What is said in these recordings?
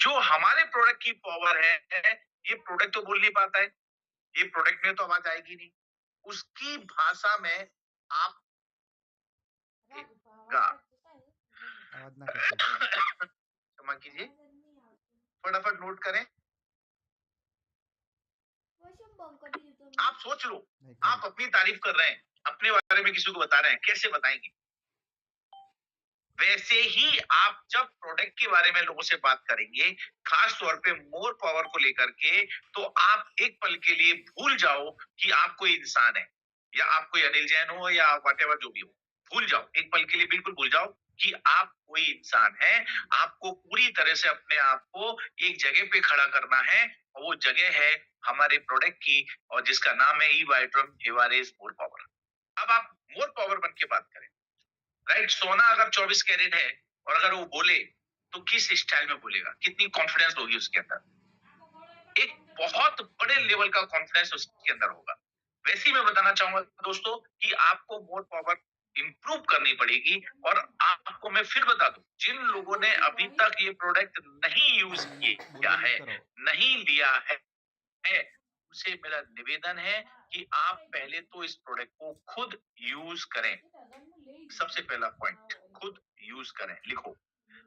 जो हमारे प्रोडक्ट की पावर है, ये प्रोडक्ट तो बोल नहीं पाता है, ये प्रोडक्ट में तो आवाज आएगी नहीं, उसकी भाषा में आप गा आवाज ना कट रही। क्षमा कीजिए, फटाफट नोट करें। आप सोच लो, नहीं कर आप अपनी तारीफ कर रहे हैं, अपने बारे में किसी को बता रहे हैं, कैसे बताएंगे? वैसे ही आप जब प्रोडक्ट के बारे में लोगों से बात करेंगे, खास तौर पे मोर पावर को लेकर के, तो आप एक पल के लिए भूल जाओ कि आप कोई इंसान है, या आप कोई अनिल जैन हो, या व्हाटएवर जो भी हो। भूल जाओ, एक पल के लिए बिल्कुल भूल जाओ कि आप कोई इंसान है। आपको पूरी तरह से अपने आप को एक जगह पे खड़ा करना है, और वो जगह है हमारे प्रोडक्ट की, और जिसका नाम है ई वाइट्रम एवारेज मोर पावर। अब आप मोर पावर बन के बात करें। राइट, सोना अगर 24 कैरेट है, और अगर वो बोले, तो किस स्टाइल में बोलेगा, कितनी कॉन्फिडेंस होगी उसके अंदर? एक बहुत बड़े लेवल का कॉन्फिडेंस उसके अंदर होगा। वैसे ही मैं बताना चाहूंगा दोस्तों कि आपको मोर पावर इंप्रूव करनी पड़ेगी। और आपको मैं फिर बता दूं, जिन लोगों ने अभी तक ये प्रोडक्ट नहीं यूज किया बोलिए, लिख है, कर आओ। नहीं लिया है, उनसे मेरा निवेदन है कि आप पहले तो इस प्रोडक्ट को खुद यूज करें। सबसे पहला पॉइंट, खुद यूज करें। लिखो,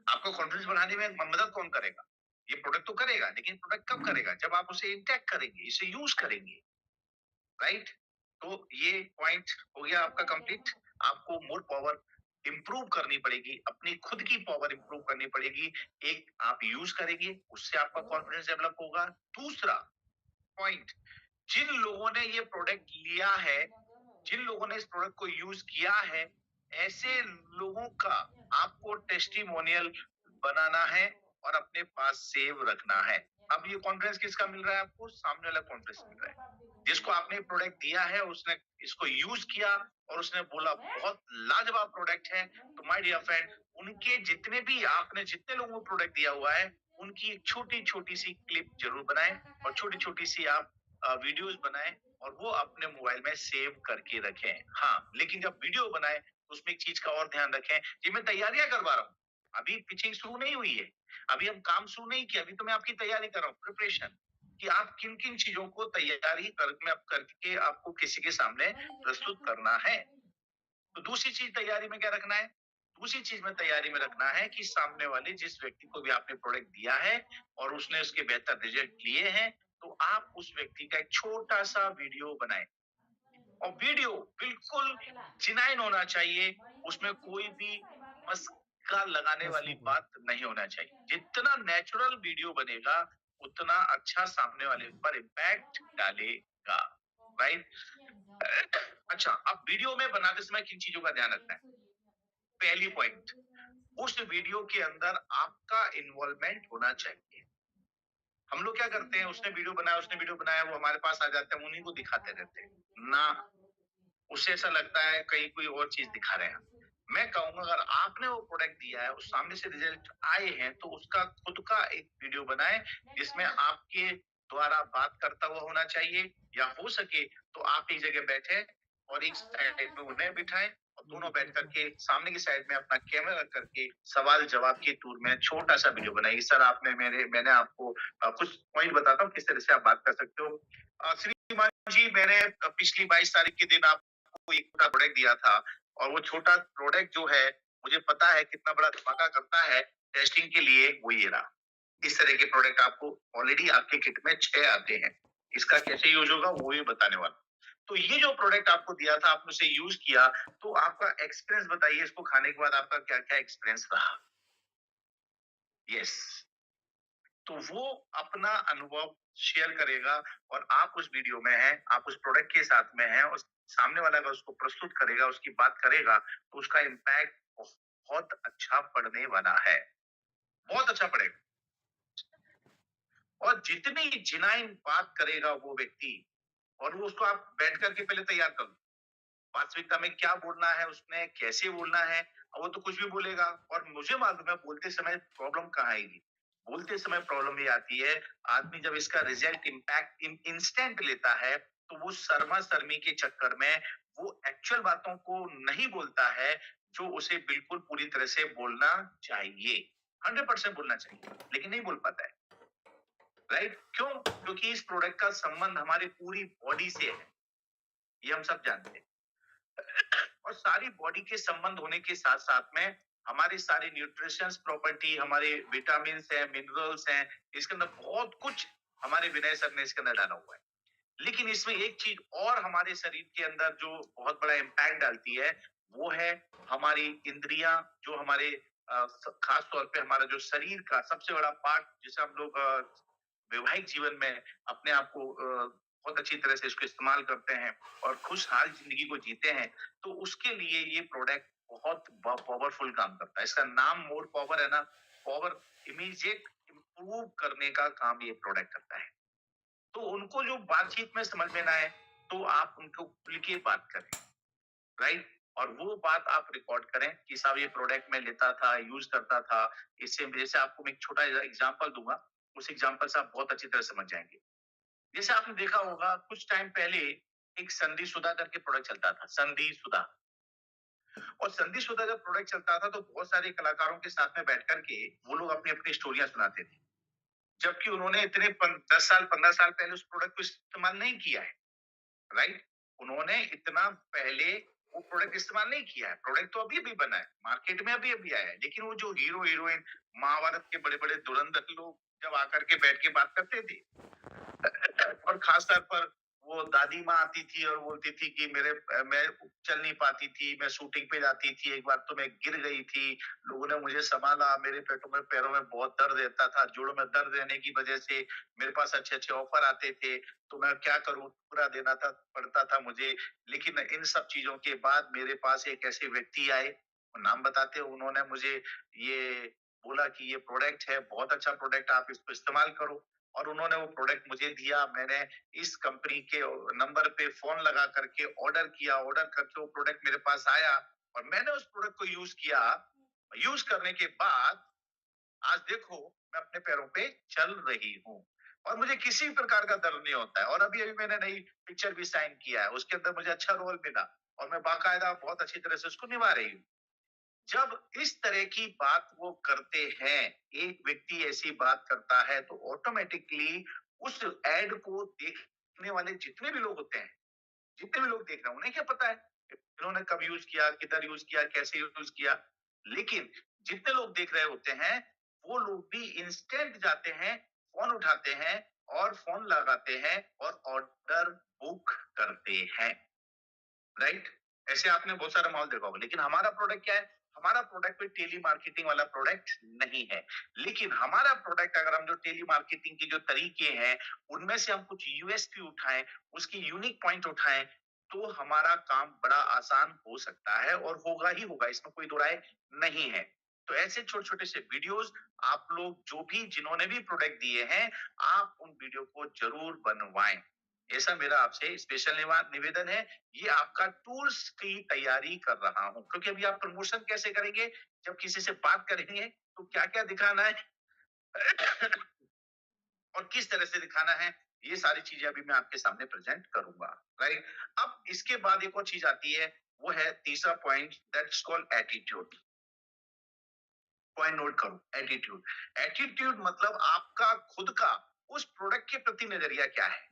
आपको कॉन्फिडेंस बढ़ाने में मदद कौन करेगा? ये प्रोडक्ट तो करेगा, लेकिन प्रोडक्ट कब करेगा? जब आप उसे इंटैक्ट करेंगे, इसे यूज करेंगे। राइट, तो ये पॉइंट हो गया आपका कंप्लीट। आपको मोर पावर इंप्रूव करनी पड़ेगी, अपनी खुद की पावर इंप्रूव करनी पड़ेगी। एक, आप यूज करेंगे, उससे आपका कॉन्फिडेंस डेवलप होगा। दूसरा पॉइंट, जिन लोगों ने ये प्रोडक्ट लिया है, जिन लोगों ने इस प्रोडक्ट को यूज किया है, ऐसे लोगों का आपको टेस्टिमोनियल बनाना है और अपने पास सेव रखना है। अब ये कॉन्फिडेंस किसका मिल रहा है आपको? सामने वाला कॉन्फिडेंस मिल रहा है जिसको आपने प्रोडक्ट दिया है, उसने इसको यूज किया और उसने बोला बहुत लाजवाब प्रोडक्ट है। तो माय डियर फ्रेंड, उनके जितने भी, आपने जितने लोगों को प्रोडक्ट दिया हुआ है, उनकी एक छोटी छोटी सी क्लिप जरूर बनाएं, और छोटी छोटी सी आप वीडियोस बनाएं, और वो अपने मोबाइल में सेव करके रखें। हाँ, लेकिन जब वीडियो बनाएं तो उसमें एक चीज का और ध्यान रखें, जी मैं तैयारियां करवा रहा हूँ, अभी पिचिंग शुरू नहीं हुई है, अभी हम काम शुरू नहीं किया, अभी तो मैं आपकी तैयारी कर रहा हूँ, प्रिपरेशन, कि आप किन किन चीजों को तैयारी करके आपको किसी के सामने प्रस्तुत करना है। तो दूसरी चीज तैयारी में क्या रखना है? दूसरी चीज में तैयारी में रखना है कि सामने वाले जिस व्यक्ति को भी आपने प्रोडक्ट दिया है और उसने उसके बेहतर रिजल्ट लिए हैं, तो आप उस व्यक्ति का एक छोटा सा वीडियो बनाएं। और वीडियो बिल्कुल जेन्युइन होना चाहिए, उसमें कोई भी मस्का लगाने वाली हँसमुख हो। बात नहीं होना चाहिए। जितना नेचुरल वीडियो बनेगा, उतना अच्छा सामने वाले पर इम्पैक्ट डालेगा। राइट। अच्छा, अब वीडियो में बनाते समय किन चीजों का ध्यान रखना है? पहली पॉइंट, उस वीडियो के अंदर आपका इन्वॉल्वमेंट होना चाहिए। हम लोग क्या करते हैं, उसने वीडियो बनाया, उसने वीडियो बनाया, वो हमारे पास आ जाते हैं, उन्हीं को दिखाते रहते हैं ना, उससे ऐसा लगता है कहीं कोई और चीज दिखा रहे हैं। मैं कहूंगा, अगर आपने वो प्रोडक्ट दिया है, उस सामने से रिजल्ट आए हैं, तो उसका खुद का एक वीडियो बनाएं, जिसमें आपके द्वारा बात करता हुआ होना चाहिए, या हो सके तो आप एक जगह बैठे और एक साइड में उन्हें बिठाएं, और दोनों बैठ करके सामने की साइड में अपना कैमरा रख करके सवाल जवाब के टूर में छोटा सा वीडियो बनाइए। सर, आपने मैंने आपको कुछ पॉइंट बताता हूँ किस तरह से आप बात कर सकते हो। श्रीमान जी, मैंने पिछली 22 तारीख के दिन आपको एक छोटा प्रोडक्ट दिया था, और वो छोटा प्रोडक्ट जो है, मुझे पता है कितना बड़ा धमाका करता है टेस्टिंग के लिए, वो ये रहा। इस तरह के प्रोडक्ट आपको ऑलरेडी आपके किट में 6 आते हैं। इसका कैसे यूज होगा वो भी बताने वाला। तो ये जो प्रोडक्ट आपको दिया था, आपने उसे यूज किया, तो आपका एक्सपीरियंस बताइए, इसको खाने के बाद आपका क्या क्या एक्सपीरियंस रहा? यस, तो वो अपना अनुभव शेयर करेगा, और आप उस वीडियो में हैं, आप उस प्रोडक्ट के साथ में हैं, और सामने वाला अगर उसको प्रस्तुत करेगा, उसकी बात करेगा, तो उसका इम्पैक्ट बहुत अच्छा पड़ने वाला है, बहुत अच्छा पड़ेगा। और जितनी जिनाइन बात करेगा वो व्यक्ति, और वो उसको आप बैठ करके पहले तैयार कर लो, वास्तविकता में क्या बोलना है उसने, कैसे बोलना है, और वो तो कुछ भी बोलेगा। और मुझे मालूम है बोलते समय प्रॉब्लम कहाँ आएगी। बोलते समय प्रॉब्लम ये आती है, आदमी जब इसका रिजल्ट इम्पैक्ट इंस्टेंट लेता है, तो वो शर्मा शर्मी के चक्कर में वो एक्चुअल बातों को नहीं बोलता है, जो उसे बिल्कुल पूरी तरह से बोलना चाहिए। 100% बोलना चाहिए, लेकिन नहीं बोल पाता है, राइट? क्यों? क्योंकि इस प्रोडक्ट का संबंध हमारी पूरी बॉडी से है, ये हम सब जानते हैं। और सारी बॉडी के संबंध होने के साथ साथ में हमारे सारे न्यूट्रिशंस प्रॉपर्टी, हमारे विटामिन है, मिनरल्स हैं, इसके अंदर बहुत कुछ हमारे विनय सर ने इसके अंदर डाला हुआ है। लेकिन इसमें एक चीज और हमारे शरीर के अंदर जो बहुत बड़ा इम्पैक्ट डालती है, वो है हमारी इंद्रियां, जो हमारे खास तौर पे हमारा जो शरीर का सबसे बड़ा पार्ट, जिसे हम लोग वैवाहिक जीवन में अपने आप को बहुत अच्छी तरह से इसको इस्तेमाल करते हैं और खुशहाल जिंदगी को जीते हैं, तो उसके लिए ये प्रोडक्ट बहुत पावरफुल काम करता है। इसका नाम मोर पावर है ना, पावर इमीडिएट इंप्रूव करने का काम ये प्रोडक्ट करता है। तो उनको जो बातचीत में समझ में ना आए, तो आप उनको खुल के बात करें, राइट? और वो बात आप रिकॉर्ड करें कि साहब ये प्रोडक्ट मैं लेता था, यूज करता था। इससे जैसे आपको मैं एक छोटा एग्जांपल दूंगा, उस एग्जांपल से आप बहुत अच्छी तरह समझ जाएंगे। जैसे आपने देखा होगा कुछ टाइम पहले एक संधि सुधा करके प्रोडक्ट चलता था, संधि सुधा। और संधि सुधा जब प्रोडक्ट चलता था तो बहुत सारे कलाकारों के साथ में बैठ करके वो लोग अपनी अपनी स्टोरियां सुनाते थे, जबकि उन्होंने इतने 10 साल 15 साल पहले उस प्रोडक्ट को इस्तेमाल नहीं किया है, राइट? उन्होंने इतना पहले वो प्रोडक्ट इस्तेमाल नहीं किया है। प्रोडक्ट तो अभी भी बना है, मार्केट में अभी अभी आया है, लेकिन वो जो हीरो हीरोइन महाभारत के बड़े बड़े धुरंधर लोग जब आकर के बैठ के बात करते थे, और खास तौर पर वो दादी माँ आती थी और बोलती थी कि मैं चल नहीं पाती थी, मैं शूटिंग पे जाती थी, एक बार तो मैं गिर गई थी, लोगों ने मुझे संभाला, मेरे पेटों में पैरों में बहुत दर्द रहता था, जोड़ों में दर्द रहने की वजह से मेरे पास अच्छे अच्छे ऑफर आते थे, तो मैं क्या करूं, पूरा देना था पड़ता था मुझे। लेकिन इन सब चीजों के बाद मेरे पास एक ऐसे व्यक्ति आए, नाम बताते, उन्होंने मुझे ये बोला कि ये प्रोडक्ट है, बहुत अच्छा प्रोडक्ट, आप इसको इस्तेमाल करो। और उन्होंने वो प्रोडक्ट मुझे दिया, मैंने इस कंपनी के नंबर पे फोन लगा करके ऑर्डर किया, ऑर्डर करके वो प्रोडक्ट मेरे पास आया और मैंने उस प्रोडक्ट को यूज किया। यूज करने के बाद आज देखो मैं अपने पैरों पे चल रही हूँ और मुझे किसी प्रकार का दर्द नहीं होता है। और अभी अभी मैंने नई पिक्चर भी साइन किया है, उसके अंदर मुझे अच्छा रोल मिला और मैं बाकायदा बहुत अच्छी तरह से उसको निभा रही हूँ। जब इस तरह की बात वो करते हैं, एक व्यक्ति ऐसी बात करता है, तो ऑटोमेटिकली उस एड को देखने वाले जितने भी लोग होते हैं, जितने भी लोग देख रहे हैं, उन्हें क्या पता है इन्होंने कब यूज किया, किधर यूज किया, कैसे यूज किया। लेकिन जितने लोग देख रहे होते हैं, वो लोग भी इंस्टेंट जाते हैं, फोन उठाते हैं और फोन लगाते हैं और ऑर्डर बुक करते हैं, राइट? ऐसे आपने बहुत सारा माहौल देखा होगा। लेकिन हमारा प्रोडक्ट क्या है? हमारा प्रोडक्ट कोई टेली मार्केटिंग वाला प्रोडक्ट नहीं है। लेकिन हमारा प्रोडक्ट, अगर हम जो टेली मार्केटिंग के जो तरीके हैं, उनमें से हम कुछ यूएसपी उठाएं, उसकी यूनिक पॉइंट उठाएं, तो हमारा काम बड़ा आसान हो सकता है और होगा ही होगा, इसमें कोई दो राय नहीं है। तो ऐसे छोटे छोटे से वीडियोस आप लोग जो भी जिन्होंने भी प्रोडक्ट दिए हैं, आप उन वीडियो को जरूर बनवाएं। ऐसा मेरा आपसे स्पेशल निवेदन है। ये आपका टूल्स की तैयारी कर रहा हूं, क्योंकि अभी आप प्रमोशन कैसे करेंगे? जब किसी से बात करेंगे तो क्या क्या दिखाना है और किस तरह से दिखाना है, ये सारी चीजें अभी मैं आपके सामने प्रेजेंट करूंगा, राइट? अब इसके बाद एक और चीज आती है, वो है तीसरा point, that's called attitude. Point note करो, एटीट्यूड। एटीट्यूड मतलब आपका खुद का उस प्रोडक्ट के प्रति नजरिया क्या है।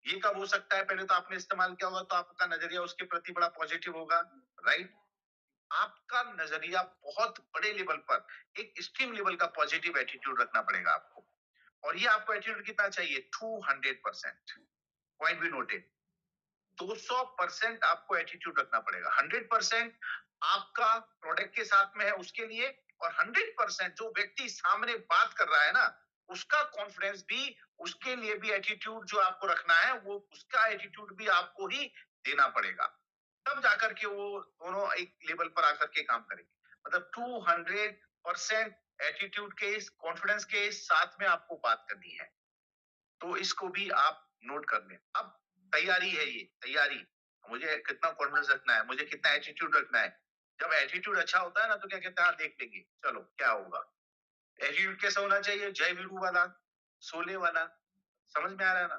ये कब हो सकता है? पहले तो आपने इस्तेमाल किया होगा तो आपका नजरिया उसके प्रति बड़ा पॉजिटिव होगा, राइट? आपका नजरिया बहुत बड़े लेवल पर, एक एक्सट्रीम लेवल का पॉजिटिव एटीट्यूड रखना पड़ेगा आपको। और ये आपको एटीट्यूड कितना चाहिए? 200%। पॉइंट भी नोटेड, 200% आपको एटीट्यूड रखना पड़ेगा। 100% आपका प्रोडक्ट के साथ में है उसके लिए, और 100% जो व्यक्ति सामने बात कर रहा है ना, उसका कॉन्फिडेंस भी, उसके लिए भी एटीट्यूड जो आपको रखना है, वो उसका एटीट्यूड भी आपको ही देना पड़ेगा। तब जाकर के वो दोनों एक लेवल पर आकर के काम करेंगे। मतलब 200% एटीट्यूड के, कॉन्फिडेंस के साथ में आपको बात करनी है। तो इसको भी आप नोट कर लें। अब तैयारी है ये, तैयारी। मुझे कितना कॉन्फिडेंस रखना है, मुझे कितना एटीट्यूड रखना है। जब एटीट्यूड अच्छा होता है ना, तो क्या कहते हैं, हाँ देख लेंगे, चलो क्या होगा। एटीट्यूड कैसा होना चाहिए? जय वीरू वाला, शोले वाला। समझ में आ रहा है ना?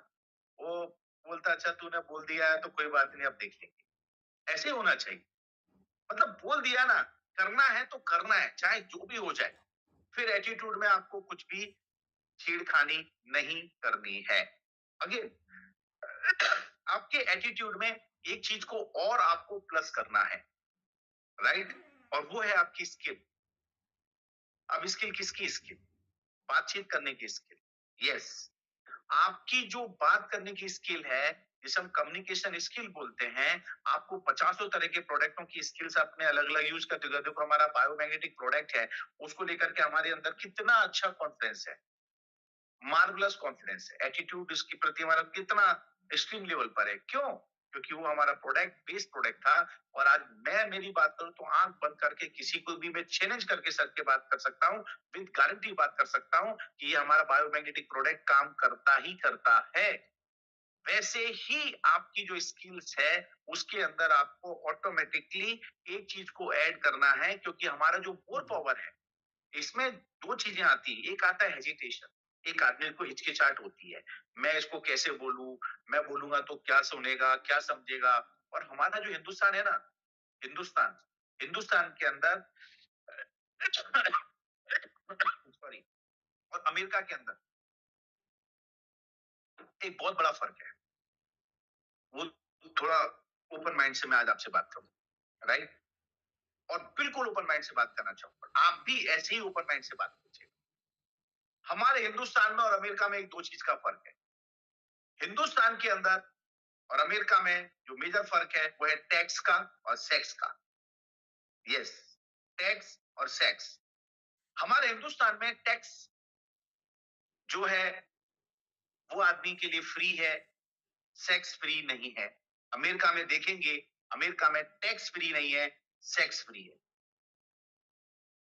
वो बोलता अच्छा तूने बोल दिया है तो कोई बात नहीं, अब देख लेंगे। ऐसे होना चाहिए। मतलब बोल दिया ना, करना है तो करना है, चाहे जो भी हो जाए। फिर एटीट्यूड में आपको कुछ भी छेड़खानी नहीं करनी है। अगेन आपके एटीट्यूड में एक चीज को और आपको प्लस करना है, राइट? और वो है आपकी स्किल। अब स्किल किसकी स्किल? बातचीत करने की स्किल। यस, आपकी जो बात करने की स्किल है, जिसे हम कम्युनिकेशन स्किल बोलते हैं, आपको पचासों तरह के प्रोडक्टों की स्किल्स अपने अलग अलग यूज करते हो। देखो हमारा बायोमैग्नेटिक प्रोडक्ट है, उसको लेकर के हमारे अंदर कितना अच्छा कॉन्फिडेंस है, मार्वलस कॉन्फिडेंस है। एटीट्यूड इसके प्रति हमारा कितना एक्सट्रीम लेवल पर है। क्यों? क्योंकि वो हमारा प्रोडक्ट बेस्ड प्रोडक्ट था। और आज मैं मेरी बात करूं तो आंख बंद करके किसी को भी मैं चैलेंज करके सर के बात कर सकता हूं, विद गारंटी बात कर सकता हूं कि ये हमारा बायोमैग्नेटिक प्रोडक्ट काम करता ही करता है। वैसे ही आपकी जो स्किल्स है, उसके अंदर आपको ऑटोमेटिकली एक चीज को ऐड करना है, क्योंकि हमारा जो मोर जी। पावर है, इसमें दो चीजें आती है। एक आता है हेजिटेशन, एक आदमी को हिचकिचाहट होती है, मैं इसको कैसे बोलूं, मैं बोलूंगा तो क्या सुनेगा, क्या समझेगा। और हमारा जो हिंदुस्तान है ना, हिंदुस्तान हिंदुस्तान के अंदर सॉरी, और अमेरिका के अंदर एक बहुत बड़ा फर्क है। वो थोड़ा ओपन माइंड से मैं आज आपसे बात करूं, राइट? और बिल्कुल ओपन माइंड से बात करना चाहूंगा, आप भी ऐसे ही ओपन माइंड से बात कीजिए। हमारे हिंदुस्तान में और अमेरिका में एक दो चीज का फर्क है। हिंदुस्तान के अंदर और अमेरिका में जो मेजर फर्क है वो है टैक्स का और सेक्स का। यस, टैक्स और सेक्स। हमारे हिंदुस्तान में टैक्स जो है वो आदमी के लिए फ्री है, सेक्स फ्री नहीं है। अमेरिका में देखेंगे, अमेरिका में टैक्स फ्री नहीं है, सेक्स फ्री है।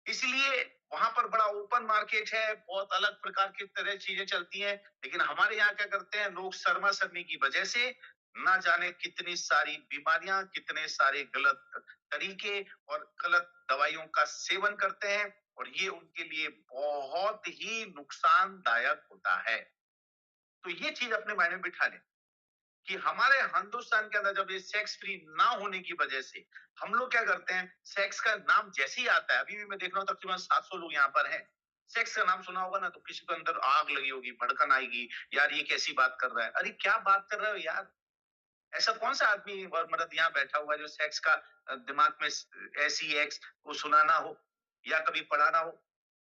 इसलिए वहां पर बड़ा ओपन मार्केट है, बहुत अलग प्रकार की तरह चीजें चलती हैं। लेकिन हमारे यहाँ क्या करते हैं लोग, शर्मा शर्मी की वजह से ना जाने कितनी सारी बीमारियां, कितने सारे गलत तरीके और गलत दवाइयों का सेवन करते हैं, और ये उनके लिए बहुत ही नुकसानदायक होता है। तो ये चीज अपने माइंड में बिठा लें कि हमारे हिंदुस्तान के अंदर जब ये सेक्स फ्री ना होने की वजह से हम लोग क्या करते हैं, सेक्स का नाम जैसे ही आता है, अभी भी मैं देख रहा हूँ तकरीबन 700 लोग यहाँ पर हैं, सेक्स का नाम सुना होगा ना तो किसी के अंदर आग लगी होगी, भड़कन आएगी, यार ये कैसी बात कर रहा है। अरे क्या बात कर रहे हो यार? ऐसा कौन सा आदमी और मर्द यहाँ बैठा हुआ है जो सेक्स का दिमाग में ऐसी एक्स को सुना ना हो या कभी पढ़ा ना हो?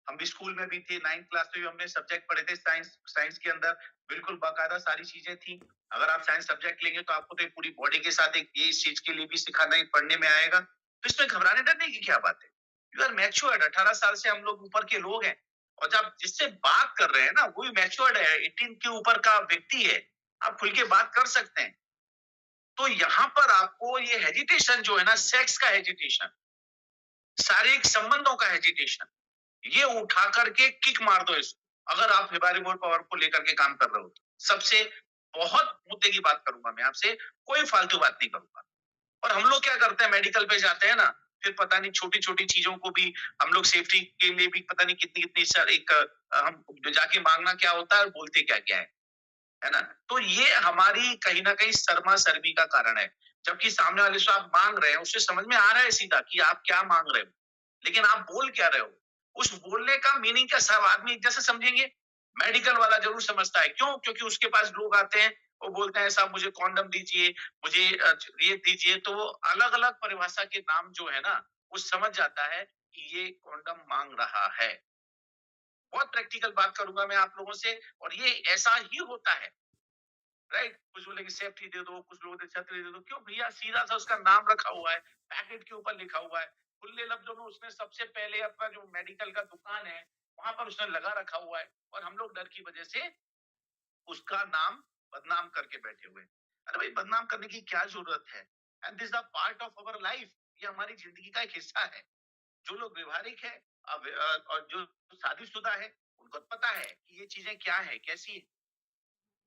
हम भी स्कूल में भी थे, 9th क्लास में भी हमने सब्जेक्ट पढ़े थे साइंस। साइंस के अंदर बिल्कुल बाकायदा सारी चीजें थी। अगर आप साइंस सब्जेक्ट लेंगे तो आपको तो एक पूरी बॉडी के साथ एक ये इस चीज के लिए भी सिखाना पढ़ने में आएगा। तो इसमें घबराने डरने की क्या बात है? यू आर मैच्योर्ड, 18 साल से हम लोग ऊपर के लोग हैं। और जब जिससे बात कर रहे हैं ना वो भी मैच्योर्ड है, 18 के ऊपर का व्यक्ति है, आप खुल के बात कर सकते हैं। तो यहाँ पर आपको ये हेजिटेशन जो है ना, सेक्स का हेजिटेशन, शारीरिक संबंधों का हेजिटेशन, ये उठा करके किक मार दो इसको। अगर आप हिबारी मोर पावर को लेकर के काम कर रहे हो तो सबसे बहुत मुद्दे की बात करूंगा मैं आपसे, कोई फालतू बात नहीं करूंगा। और हम लोग क्या करते हैं, मेडिकल पे जाते हैं ना, फिर पता नहीं छोटी छोटी चीजों को भी हम लोग सेफ्टी के लिए भी पता नहीं कितनी कितनी सर एक हम जाके मांगना क्या होता है और बोलते क्या क्या है ना? तो ये हमारी कहीं ना कहीं शर्मा शर्मी का कारण है। जबकि सामने वाले से आप मांग रहे हैं, उससे समझ में आ रहा है सीधा कि आप क्या मांग रहे हो, लेकिन आप बोल क्या रहे हो। उस बोलने का मीनिंग क्या सब आदमी एक जैसे समझेंगे? मेडिकल वाला जरूर समझता है। क्यों? क्योंकि उसके पास लोग आते हैं, वो बोलते हैं साहब मुझे कॉन्डम दीजिए, मुझे ये दीजिए, तो वो अलग अलग परिभाषा के नाम जो है ना, वो समझ जाता है कि ये कॉन्डम मांग रहा है। बहुत प्रैक्टिकल बात करूंगा मैं आप लोगों से, और ये ऐसा ही होता है, राइट? कुछ बोलेंगे सेफ्टी दे दो, कुछ लोग छतरी दे दो। क्यों भैया? सीधा सा उसका नाम रखा हुआ है, पैकेट के ऊपर लिखा हुआ है। खुले लफ्जों में उसने सबसे पहले अपना जो मेडिकल का दुकान है वहां पर उसने लगा रखा हुआ है, और हम लोग डर की वजह से उसका नाम बदनाम करके बैठे हुए हैं। अरे भाई, बदनाम करने की क्या जरूरत है? And this the part of our life. ये हमारी जिंदगी का एक हिस्सा है। जो लोग व्यवहारिक है और जो शादीशुदा है, उनको पता है कि ये चीजें क्या है, कैसी है।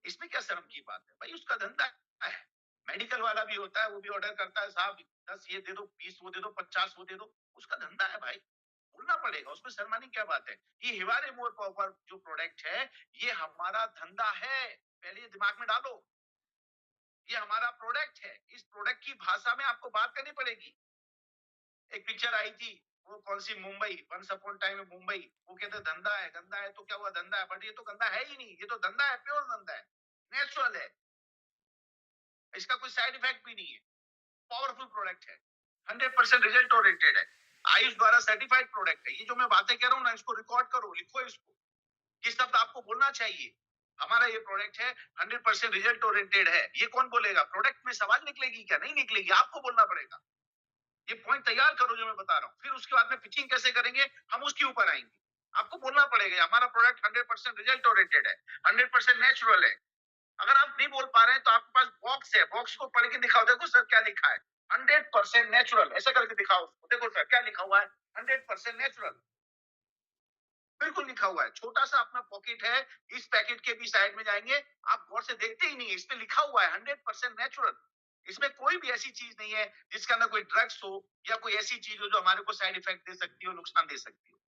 इसमें क्या शर्म की बात है भाई? उसका धंधा है। मेडिकल वाला भी होता है, वो भी ऑर्डर करता है, साहब 10 ये दे दो, 20 वो दे दो, 50 वो दे दो। उसका धंधा है भाई, बोलना पड़ेगा, उसमें शर्माने की क्या बात है? ये हिवारे मोर पर जो प्रोडक्ट है, ये हमारा धंधा है। पहले ये दिमाग में डालो, ये हमारा प्रोडक्ट है। इस प्रोडक्ट की भाषा में आपको बात करनी पड़ेगी। एक पिक्चर आई थी, वो कौन सी मुंबई, वंस अपॉन टाइम में मुंबई, वो कहते हैं धंधा है, गंदा है तो क्या हुआ, धंधा है, बट ये तो गंदा है ही नहीं, ये तो धंधा है, प्योर धंधा है, नेचुरल है, इसका कोई साइड इफेक्ट भी नहीं है, पावरफुल प्रोडक्ट है, 100% रिजल्ट ओरिएंटेड है, आयुष द्वारा सर्टिफाइड प्रोडक्ट है। ये जो मैं बातें कह रहा हूँ ना, इसको रिकॉर्ड करो, लिखो इसको, ये शब्द आपको बोलना चाहिए। हमारा ये प्रोडक्ट है 100% रिजल्ट ओरिएंटेड है। ये कौन बोलेगा? प्रोडक्ट में सवाल निकलेगी क्या? नहीं निकलेगी, आपको बोलना पड़ेगा। ये पॉइंट तैयार करो जो मैं बता रहा हूँ, फिर उसके बाद में पिचिंग कैसे करेंगे हम उसके ऊपर आएंगे। आपको बोलना पड़ेगा हमारा प्रोडक्ट 100% रिजल्ट ओरिएंटेड है, 100% नेचुरल है। अगर आप नहीं बोल पा रहे हैं तो आपके पास बॉक्स है, बॉक्स को पढ़ के दिखाओ, देखो सर क्या लिखा है, 100% नेचुरल, ऐसा करके दिखाओ उसको, देखो सर क्या लिखा हुआ है, 100% नेचुरल, बिल्कुल लिखा हुआ है। छोटा सा अपना पॉकेट है, इस पैकेट के भी साइड में जाएंगे, आप गौर से देखते ही नहीं है, इसमें लिखा हुआ है 100% नेचुरल। इसमें कोई भी ऐसी चीज नहीं है जिसके अंदर कोई ड्रग्स हो या कोई ऐसी चीज हो जो हमारे को साइड इफेक्ट दे सकती हो, नुकसान दे सकती हो।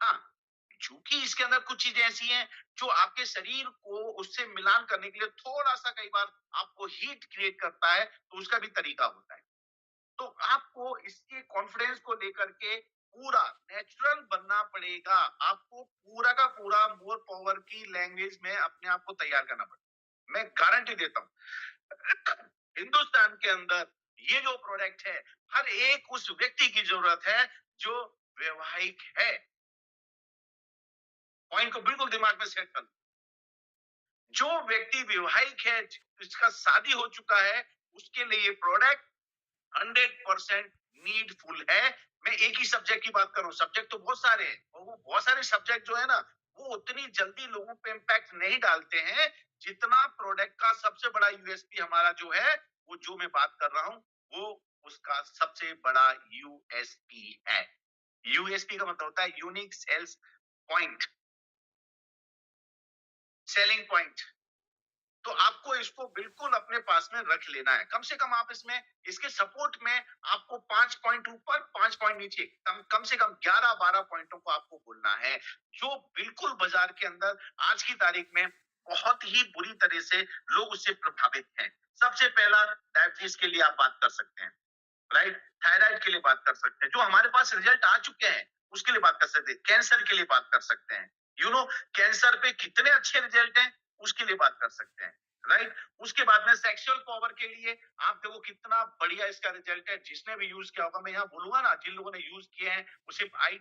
हाँ, चूंकि इसके अंदर कुछ चीजें ऐसी हैं जो आपके शरीर को उससे मिलान करने के लिए थोड़ा सा कई बार आपको हीट क्रिएट करता है, तो उसका भी तरीका होता है। तो आपको इसके कॉन्फिडेंस को लेकर के पूरा नेचुरल बनना पड़ेगा। आपको पूरा का पूरा मोर पावर की लैंग्वेज में अपने आप को तैयार करना पड़ेगा। मैं गारंटी देता हूं हिंदुस्तान के अंदर ये जो प्रोडक्ट है, हर एक उस व्यक्ति की जरूरत है जो वैवाहिक है। पॉइंट को बिल्कुल दिमाग में सेट कर, जो व्यक्ति विवाहिक है, जिसका शादी हो चुका है, उसके लिए ये प्रोडक्ट 100% नीडफुल है। मैं एक ही सब्जेक्ट की बात कर रहा हूँ, सब्जेक्ट तो बहुत सारे हैं, और वो बहुत सारे सब्जेक्ट जो है ना, वो उतनी जल्दी लोगों पे इम्पैक्ट नहीं डालते हैं जितना प्रोडक्ट का सबसे बड़ा यूएसपी हमारा जो है, वो जो मैं बात कर रहा हूँ, वो उसका सबसे बड़ा यूएसपी है। यूएसपी का मतलब होता है unique sales point, selling point. तो आपको इसको बिल्कुल अपने पास में रख लेना है। कम से कम आप इसमें, इसके सपोर्ट में आपको 5 पॉइंट ऊपर 5 पॉइंट नीचे, कम से कम 11-12 पॉइंटों को आपको बोलना है, जो बिल्कुल बाजार के अंदर आज की तारीख में बहुत ही बुरी तरह से लोग उससे प्रभावित हैं। सबसे पहला, डायबिटीज के लिए आप बात कर सकते हैं, राइट, थायराइड के लिए बात कर सकते हैं, जो हमारे पास रिजल्ट आ चुके हैं उसके लिए बात कर सकते हैं, कैंसर के लिए बात कर सकते हैं, कैंसर पे कितने अच्छे रिजल्ट हैं उसके लिए बात कर सकते हैं, राइट। उसके बाद में सेक्सुअल पावर के लिए आप देखो कितना बढ़िया इसका रिजल्ट है, जिसने भी यूज किया होगा, मैं यहाँ बोलूंगा ना, जिन लोगों ने यूज किए हैं वो सिर्फ आई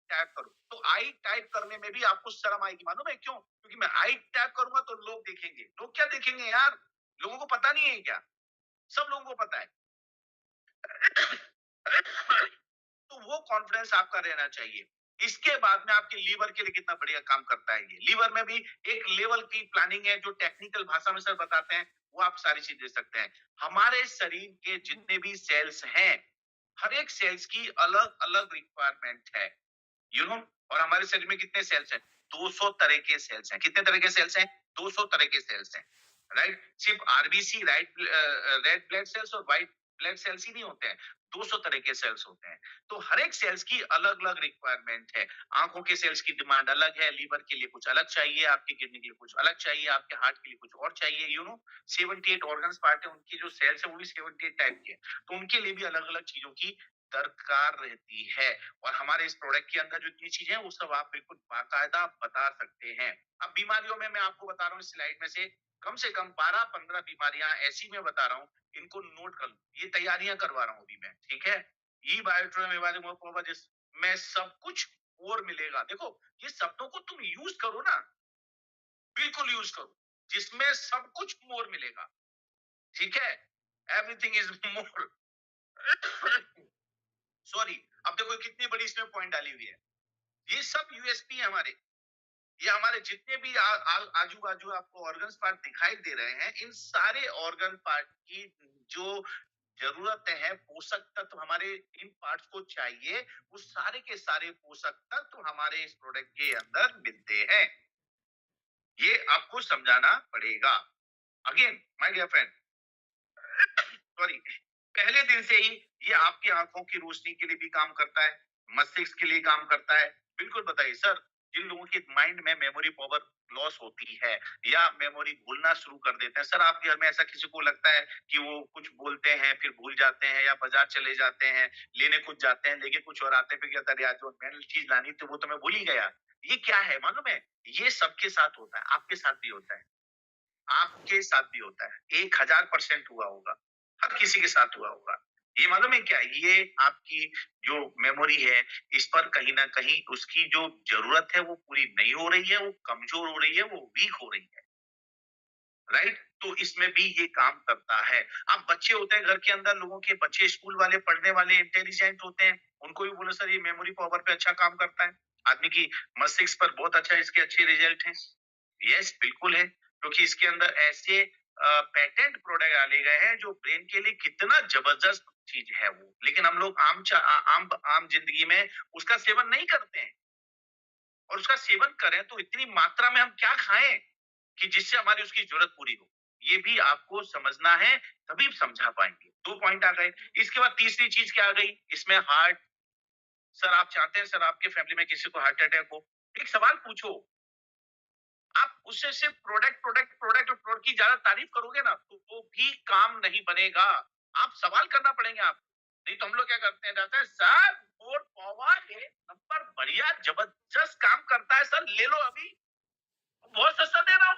टैप करो, तो आई टाइप करने में भी आपको शर्म आएगी, मालूम है क्यों? क्योंकि मैं आई टैप करूंगा तो लोग देखेंगे, लोग क्या देखेंगे यार, लोगों को पता नहीं है क्या? सब लोगों को पता है। तो वो कॉन्फिडेंस आपका रहना चाहिए। इसके बाद में आपके लीवर के लिए कितना बढ़िया काम करता है ये। लीवर में भी एक लेवल की प्लानिंग है, जो टेक्निकल भाषा में सर बताते हैं, वो आप सारी चीज दे सकते हैं। हमारे शरीर के जितने भी सेल्स हैं, हर एक सेल्स की अलग अलग रिक्वायरमेंट है, और हमारे शरीर में कितने सेल्स हैं? 200 तरह के सेल्स हैं। कितने तरह के सेल्स हैं? 200 तरह के सेल्स हैं, राइट। सिर्फ RBC, right, red blood cells और व्हाइट ब्लड सेल्स ही नहीं होते हैं, 200 तरह के सेल्स होते हैं। तो हर एक सेल्स की अलग अलग रिक्वायरमेंट है। आंखों के सेल्स की डिमांड अलग है, लीवर के लिए कुछ अलग चाहिए, आपकी किडनी के लिए कुछ अलग चाहिए, आपके हार्ट के लिए कुछ और चाहिए, 78 ऑर्गन्स पार्ट है, उनकी जो सेल्स है वो भी 78 टाइप के, तो उनके लिए भी अलग अलग चीजों की दरकार रहती है। और हमारे इस प्रोडक्ट के अंदर जो इतनी चीजें हैं वो सब आप बिल्कुल बाकायदा बता सकते हैं। अब बीमारियों में मैं आपको बता रहा हूँ, इस स्लाइड में से कम 12-15 बीमारियां ऐसी मैं बता रहा हूँ, इनको नोट कर लो, ये तैयारियां करवा रहा हूँ अभी मैं, ठीक है। ई बायोट्रो में सब कुछ और मिलेगा। देखो, ये शब्दों को तुम यूज करो ना, बिल्कुल यूज करो, जिसमें सब कुछ मोर मिलेगा, ठीक है। Everything is more. सॉरी, अब देखो कितनी बड़ी इसमें पॉइंट डाली हुई है। ये सब यूएसपी है हमारे। ये हमारे जितने भी आजू बाजू आपको ऑर्गन पार्ट दिखाई दे रहे हैं, इन सारे ऑर्गन पार्ट की जो जरूरत है, पोषक तत्व हमारे इन पार्ट्स को चाहिए, वो सारे के सारे पोषक तत्व हमारे इस प्रोडक्ट के अंदर मिलते हैं। ये आपको समझाना पड़ेगा। Again my dear friend, sorry, पहले दिन से ही ये आपकी आंखों की रोशनी के लिए भी काम करता है, मस्तिष्क के लिए काम करता है। बिल्कुल बताइए सर, जिन लोगों के माइंड में मेमोरी पावर लॉस होती है या मेमोरी भूलना शुरू कर देते हैं। सर आपके घर में ऐसा किसी को लगता है कि वो कुछ बोलते हैं फिर भूल जाते हैं, या बाजार चले जाते हैं, लेने कुछ जाते हैं, लेके कुछ और आते हैं, फिर कहता है यार जो मैंने चीज लानी थी वो तो मैं भूल ही गया। ये क्या है मालूम है? ये सबके साथ होता है, आपके साथ भी होता है, आपके साथ भी होता है, 1000% हुआ होगा, हर किसी के साथ हुआ होगा। ये मालूम है क्या? ये आपकी जो मेमोरी है, इस पर कहीं न कहीं उसकी जो ज़रूरत है वो पूरी नहीं हो रही है, वो कमज़ोर हो रही है, वो वीक हो रही है, राइट? तो इसमें भी ये काम करता है। अब बच्चे होते हैं घर के अंदर, लोगों के बच्चे स्कूल वाले, पढ़ने वाले, इंटेलिजेंट होते हैं, उनको भी बोलो सर ये मेमोरी पावर पे अच्छा काम करता है, आदमी की मस्तिष्क पर बहुत अच्छा इसके अच्छे रिजल्ट हैं। यस, बिल्कुल है, क्योंकि इसके अंदर ऐसे पेटेंट प्रोडक्ट डाले गए हैं जो ब्रेन के लिए कितना जबरदस्त चीज है वो, लेकिन हम लोग आम आम जिंदगी में उसका सेवन नहीं करते हैं। और उसका सेवन करें तो इतनी मात्रा में हम क्या खाएं कि जिससे हमारी उसकी जरूरत पूरी हो, ये भी आपको समझना है, तभी समझा पाएंगे। 2 पॉइंट आ गए। इसके बाद तीसरी चीज क्या आ गई इसमें? हार्ट। सर आप चाहते हैं सर आपके फैमिली में किसी को हार्ट अटैक हो? एक सवाल पूछो, आप उससे सिर्फ प्रोडक्ट प्रोडक्ट प्रोडक्ट और प्रोडक्ट की ज्यादा तारीफ करोगे ना तो वो भी काम नहीं बनेगा। आप सवाल करना पड़ेंगे आप। नहीं तो हम लोग क्या करते हैं, जाते हैं सर मोर पावर है, नंबर बढ़िया जबरदस्त काम करता है सर, ले लो अभी, बहुत सस्ता दे रहा हूँ।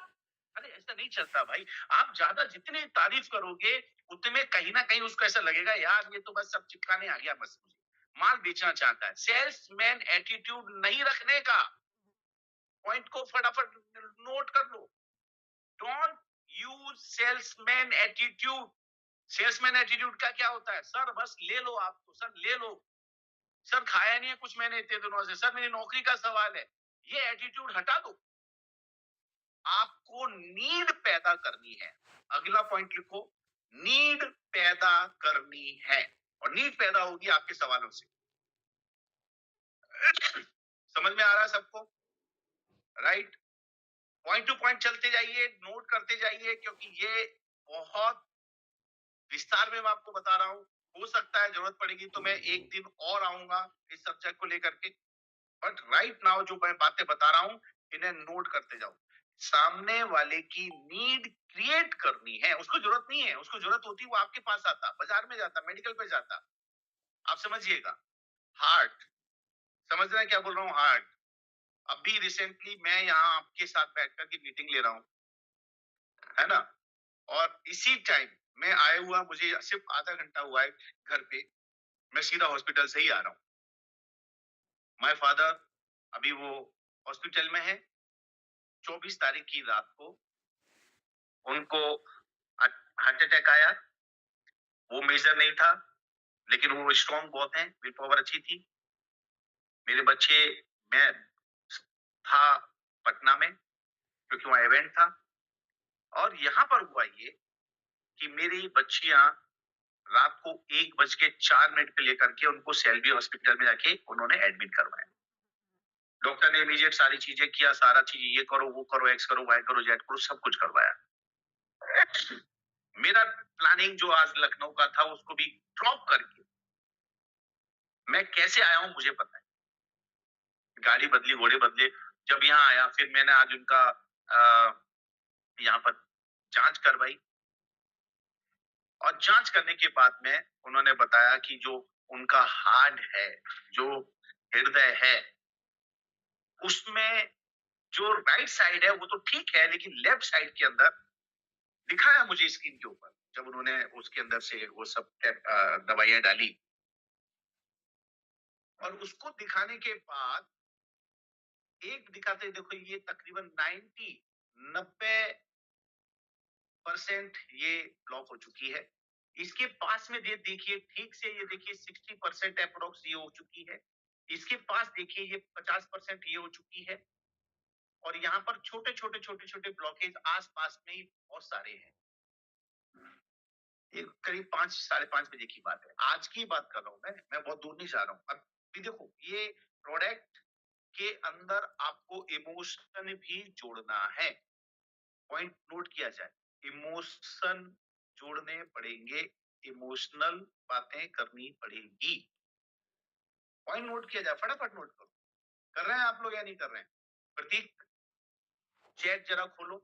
अरे ऐसा नहीं चलता भाई। आप ज्यादा जितनी तारीफ करोगे उतने कहीं ना कहीं उसको ऐसा लगेगा यार ये तो बस सब चिपकाने आ गया, बस मुझे माल बेचना चाहता है। सेल्समैन एटीट्यूड नहीं रखने का। पॉइंट को फटाफट नोट कर लो। Don't use salesman attitude. Salesman attitude का क्या होता है? सर बस ले लो, आप तो सर ले लो, सर खाया नहीं है कुछ मैंने इतने दिनों से, सर मेरी नौकरी का सवाल है। ये एटीट्यूड हटा दो। आपको नीड पैदा करनी है। अगला पॉइंट लिखो, नीड पैदा करनी है, और नीड पैदा होगी आपके सवालों से। समझ में आ रहा है सबको? राइट? पॉइंट टू पॉइंट चलते जाइए, नोट करते जाइए, क्योंकि ये बहुत विस्तार में मैं आपको बता रहा हूँ। हो सकता है जरूरत पड़ेगी तो मैं एक दिन और आऊंगा इस सब्जेक्ट को लेकर के। बट राइट नाउ जो मैं बातें बता रहा हूँ इन्हें नोट करते जाओ। सामने वाले की नीड क्रिएट करनी है, उसको जरूरत नहीं है, उसको जरूरत होती वो आपके पास आता, बाजार में जाता, मेडिकल पे जाता। आप समझिएगा। हार्ट, समझ रहे हैं क्या बोल रहा हूँ? हार्ट। अभी रिसेंटली मैं यहाँ आपके साथ बैठकर की मीटिंग ले रहा हूँ, है ना? और इसी टाइम मैं आया हुआ, मुझे सिर्फ आधा घंटा हुआ है घर पे, मैं सीधा हॉस्पिटल से ही आ रहा हूँ। माय फादर अभी वो हॉस्पिटल में है। 24 तारीख की रात को उनको हार्ट अटैक आया। वो मेजर नहीं था, लेकिन वो स्ट्रॉन्ग बहुत हैं, विल पावर अच्छी थी। मेरे बच्चे, मैं था पटना में क्योंकि वहाँ इवेंट था, और यहाँ पर हुआ ये कि मेरी बच्चियां रात को 1:04 पे लेकर के उनको सेल्वी हॉस्पिटल में जाके उन्होंने एडमिट करवाया। डॉक्टर ने इमीडिएट सारी चीजें किया, सारा चीज ये करो वो करो, एक्स करो वाई करो जेड करो, सब कुछ करवाया। मेरा प्लानिंग जो आज लखनऊ का था उसको भी ड्रॉप करके मैं कैसे आया हूं मुझे पता है। गाड़ी बदली, घोड़े बदले, जब यहाँ आया फिर मैंने आज उनका यहाँ पर जांच करवाई, और जांच करने के बाद में उन्होंने बताया कि जो उनका हार्ट है, जो हृदय है, उसमें जो राइट साइड है वो तो ठीक है, लेकिन लेफ्ट साइड के अंदर दिखाया मुझे स्क्रीन के ऊपर, जब उन्होंने उसके अंदर से वो सब दवाइयां डाली, और उसको दिखाने के बाद एक दिखाते देखो ये तकरीबन 90% ये ब्लॉक हो चुकी है। इसके पास में ये देखिए ठीक से, ये देखिए 60% अप्रोक्स ये हो चुकी है। इसके पास देखिए ये 50% ये हो चुकी है, और यहाँ पर छोटे छोटे छोटे छोटे ब्लॉकेज आस पास में ही बहुत सारे हैं। ये करीब 5, 5:30 बजे की बात है, आज की बात कर रहा हूँ मैं बहुत दूर नहीं जा रहा हूँ। अब भी देखो ये प्रोडक्ट के अंदर आपको इमोशन भी जोड़ना है। पॉइंट नोट किया जाए, इमोशन जोड़ने पड़ेंगे, इमोशनल बातें करनी पड़ेगी। पॉइंट नोट किया जाए, फटाफट नोट करो। कर रहे हैं आप लोग या नहीं कर रहे हैं? प्रतीक, चैट जरा खोलो।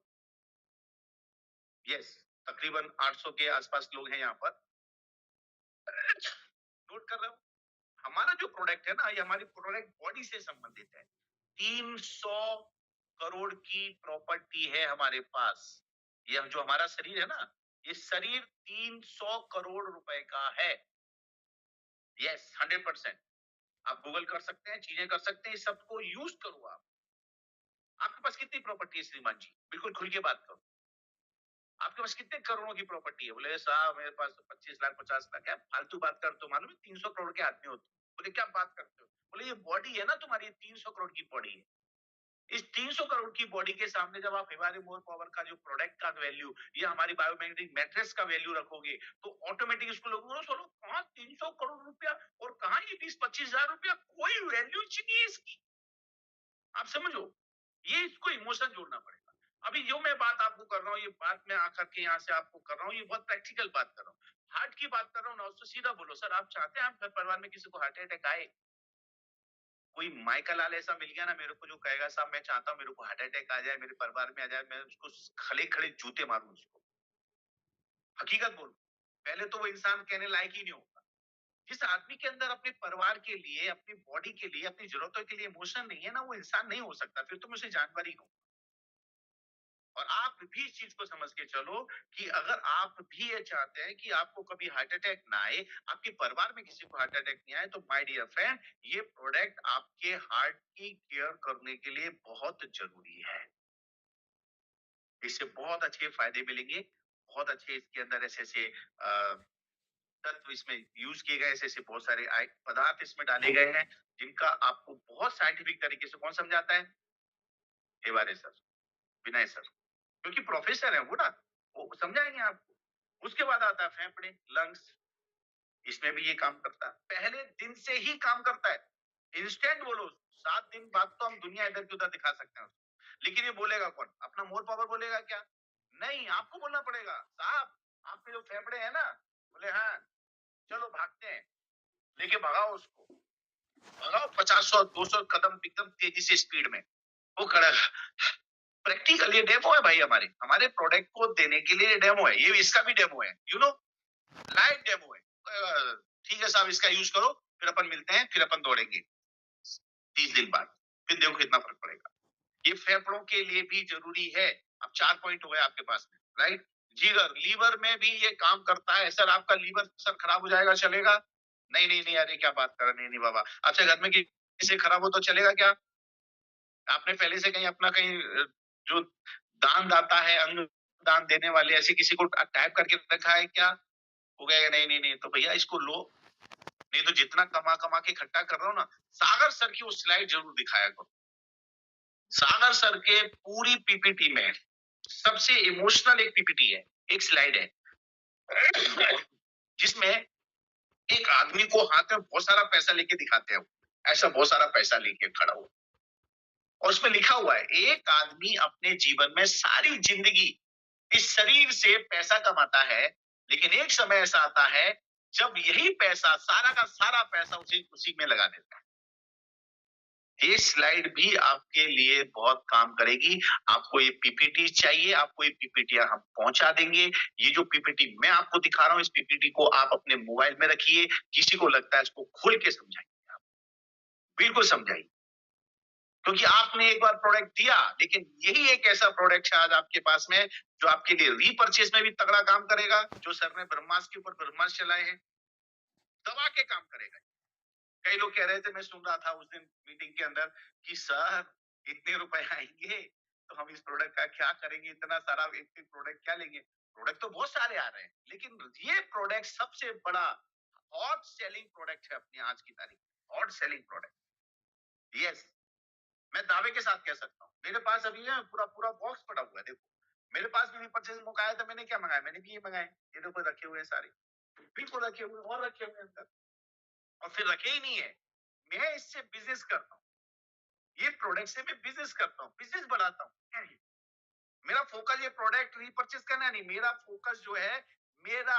यस, तकरीबन 800 के आसपास लोग हैं यहाँ पर। नोट कर रहे हो? हमारा जो प्रोडक्ट है ना, ये हमारी प्रोडक्ट बॉडी से संबंधित है। 300 करोड़ की प्रॉपर्टी है हमारे पास। ये जो हमारा शरीर है ना, ये शरीर 300 करोड़ रुपए का है। यस, 100%। आप गूगल कर सकते हैं, चीजें कर सकते हैं, इस सबको यूज करो आप। आपके पास कितनी प्रॉपर्टी है श्रीमान जी? बिल्कुल खुल के बात करो। आपके पास कितने करोड़ों की प्रॉपर्टी है? बोले साहब मेरे पास तो 25 लाख 50 लाख है। फालतू बात कर, तो मालूम है 300 करोड़ के आदमी होते। बोले क्या बात करते हो? बोले ये बॉडी है ना तुम्हारी, 300 करोड़ की बॉडी है। इस 300 करोड़ की बॉडी के सामने जब आप हिमालय मोर पावर का जो प्रोडक्ट का वैल्यू, ये हमारी बायोमैग्नेटिक मैट्रेस का वैल्यू रखोगे, तो ऑटोमेटिक इसको लोगों को सोचो कहाँ 300 करोड़ रुपया और कहाँ ये 20-25 हजार रुपया, कोई वैल्यू नहीं है इसकी। आप समझो, ये इसको इमोशन जोड़ना पड़ेगा। अभी जो मैं बात आपको कर रहा हूँ, ये बात मैं आकर के यहाँ से आपको कर रहा हूँ, ये बहुत प्रैक्टिकल बात कर रहा हूँ। हार्ट की बात कर रहा हूँ ना, उससे सीधा बोलो सर, आप चाहते हैं आप घर परिवार में किसी को हार्ट अटैक आए? कोई माइका लाल ऐसा मिल गया ना मेरे को, जो कहेगा साहब मैं चाहता हूँ मेरे को हार्ट अटैक आ जाए, मेरे परिवार में आ जाए, मैं उसको खड़े खड़े जूते मारूं उसको। हकीकत बोलूं, पहले तो वो इंसान कहने लायक ही नहीं होगा। जिस आदमी के अंदर अपने परिवार के लिए, अपनी बॉडी के लिए, अपनी जरूरतों के लिए इमोशन नहीं है ना, वो इंसान नहीं हो सकता। फिर तो मैं उसे जानवर ही कहूँ। और आप भी इस चीज को समझ के चलो कि अगर आप भी ये चाहते हैं कि आपको कभी हार्ट अटैक ना आए, आपके परिवार में किसी को हार्ट अटैक नहीं आए, तो माय डियर फ्रेंड, ये प्रोडक्ट आपके हार्ट की केयर करने के लिए बहुत जरूरी है। इससे बहुत अच्छे फायदे मिलेंगे, बहुत अच्छे इसके अंदर ऐसे ऐसे तत्व इसमें यूज किए गए, ऐसे ऐसे बहुत सारे पदार्थ इसमें डाले गए हैं, जिनका आपको बहुत साइंटिफिक तरीके से कौन समझाता है? हेवारे सर, विनय सर, क्योंकि प्रोफेसर है वो ना, वो समझाएंगे आपको। उसके बाद आता है फेफड़े, लंग्स। इसमें भी ये काम करता है, पहले दिन से ही काम करता है। इंस्टेंट बोलो, 7 दिन बाद तो हम दुनिया इधर की उधर दिखा सकते हैं उसको। लेकिन ये बोलेगा कौन? अपना मोर पावर बोलेगा क्या? नहीं, आपको बोलना पड़ेगा साहब, आपके जो फेफड़े हैं ना, बोले हाँ, चलो भागते हैं, लेके भगाओ उसको, भगाओ 50-100-200 कदम एकदम तेजी से स्पीड में। वो खड़ा, प्रैक्टिकल ये डेमो है भाई, हमारे हमारे प्रोडक्ट को देने के लिए डेमो है, ये इसका भी डेमो है, यू नो, लाइव डेमो है। ठीक है साहब, इसका यूज करो, फिर अपन मिलते हैं, फिर अपन दौड़ेंगे 30 दिन बाद, फिर देखो कितना फर्क पड़ेगा। ये फेफड़ों के लिए भी जरूरी है। अब 4 पॉइंट हो गए आपके पास में, राइट? जिगर, लीवर में भी ये काम करता है। सर आपका लीवर सर खराब हो जाएगा, चलेगा? नहीं नहीं नहीं, अरे क्या बात कर रहे, नहीं नहीं बाबा। अच्छा, घर में किसी से खराब हो तो चलेगा क्या? आपने पहले से कहीं अपना कहीं जो दान दाता है, अंग दान देने वाले, ऐसे किसी को टाइप करके रखा है क्या? वो कहेगा नहीं नहीं नहीं, तो भैया इसको लो। नहीं तो जितना कमा कमा के इकट्ठा कर रहा हूँ ना, सागर सर की वो स्लाइड जरूर दिखाया करो। सागर सर के पूरी पीपीटी में सबसे इमोशनल एक पीपीटी है, एक स्लाइड है, जिसमें एक आदमी को हाथ में बहुत सारा पैसा लेके दिखाते हैं, ऐसा बहुत सारा पैसा लेके खड़ा हुआ, और उसमें लिखा हुआ है एक आदमी अपने जीवन में सारी जिंदगी इस शरीर से पैसा कमाता है, लेकिन एक समय ऐसा आता है जब यही पैसा, सारा का सारा पैसा उसी उसी में लगा देता है। ये स्लाइड भी आपके लिए बहुत काम करेगी। आपको ये पीपीटी चाहिए, आपको ये पीपीटी हम पहुंचा देंगे। ये जो पीपीटी मैं आपको दिखा रहा हूँ, इस पीपीटी को आप अपने मोबाइल में रखिए। किसी को लगता है इसको खोल के समझाइए, आप बिल्कुल समझाइए, क्योंकि आपने एक बार प्रोडक्ट दिया, लेकिन यही एक ऐसा प्रोडक्ट है आज आपके पास में, जो आपके लिए रीपर्चेज में भी तगड़ा काम करेगा। जो सर ने ब्रह्मास्त्र के ऊपर ब्रह्मास्त्र चलाए हैं, दबा के काम करेगा। कई लोग कह रहे थे, मैं सुन रहा था उस दिन मीटिंग के अंदर, कि सर इतने रुपए आएंगे तो हम इस प्रोडक्ट का क्या करेंगे, इतना सारा एक प्रोडक्ट क्या लेंगे? प्रोडक्ट तो बहुत सारे आ रहे हैं, लेकिन ये प्रोडक्ट सबसे बड़ा हॉट सेलिंग प्रोडक्ट है अपनी आज की तारीख में, हॉट सेलिंग प्रोडक्ट। यस, मैं दावे के साथ कह सकता हूँ, मेरे पास अभी है पूरा पूरा बॉक्स पड़ा हुआ है, देखो। मेरे पास भी परचेज बुक आया था, मैंने क्या मंगाया? मैंने भी ये मंगाए, ये देखो रखे हुए हैं सारे, बिल्कुल रखे हुए और रखे हुए अंदर, और फिर रखे ही नहीं है। मैं इससे बिजनेस करता हूँ, ये प्रोडक्ट से मैं बिजनेस करता हूँ, बिजनेस बढ़ाता हूँ। मेरा फोकस ये प्रोडक्ट रीपरचेज करना नहीं, मेरा फोकस जो है, मेरा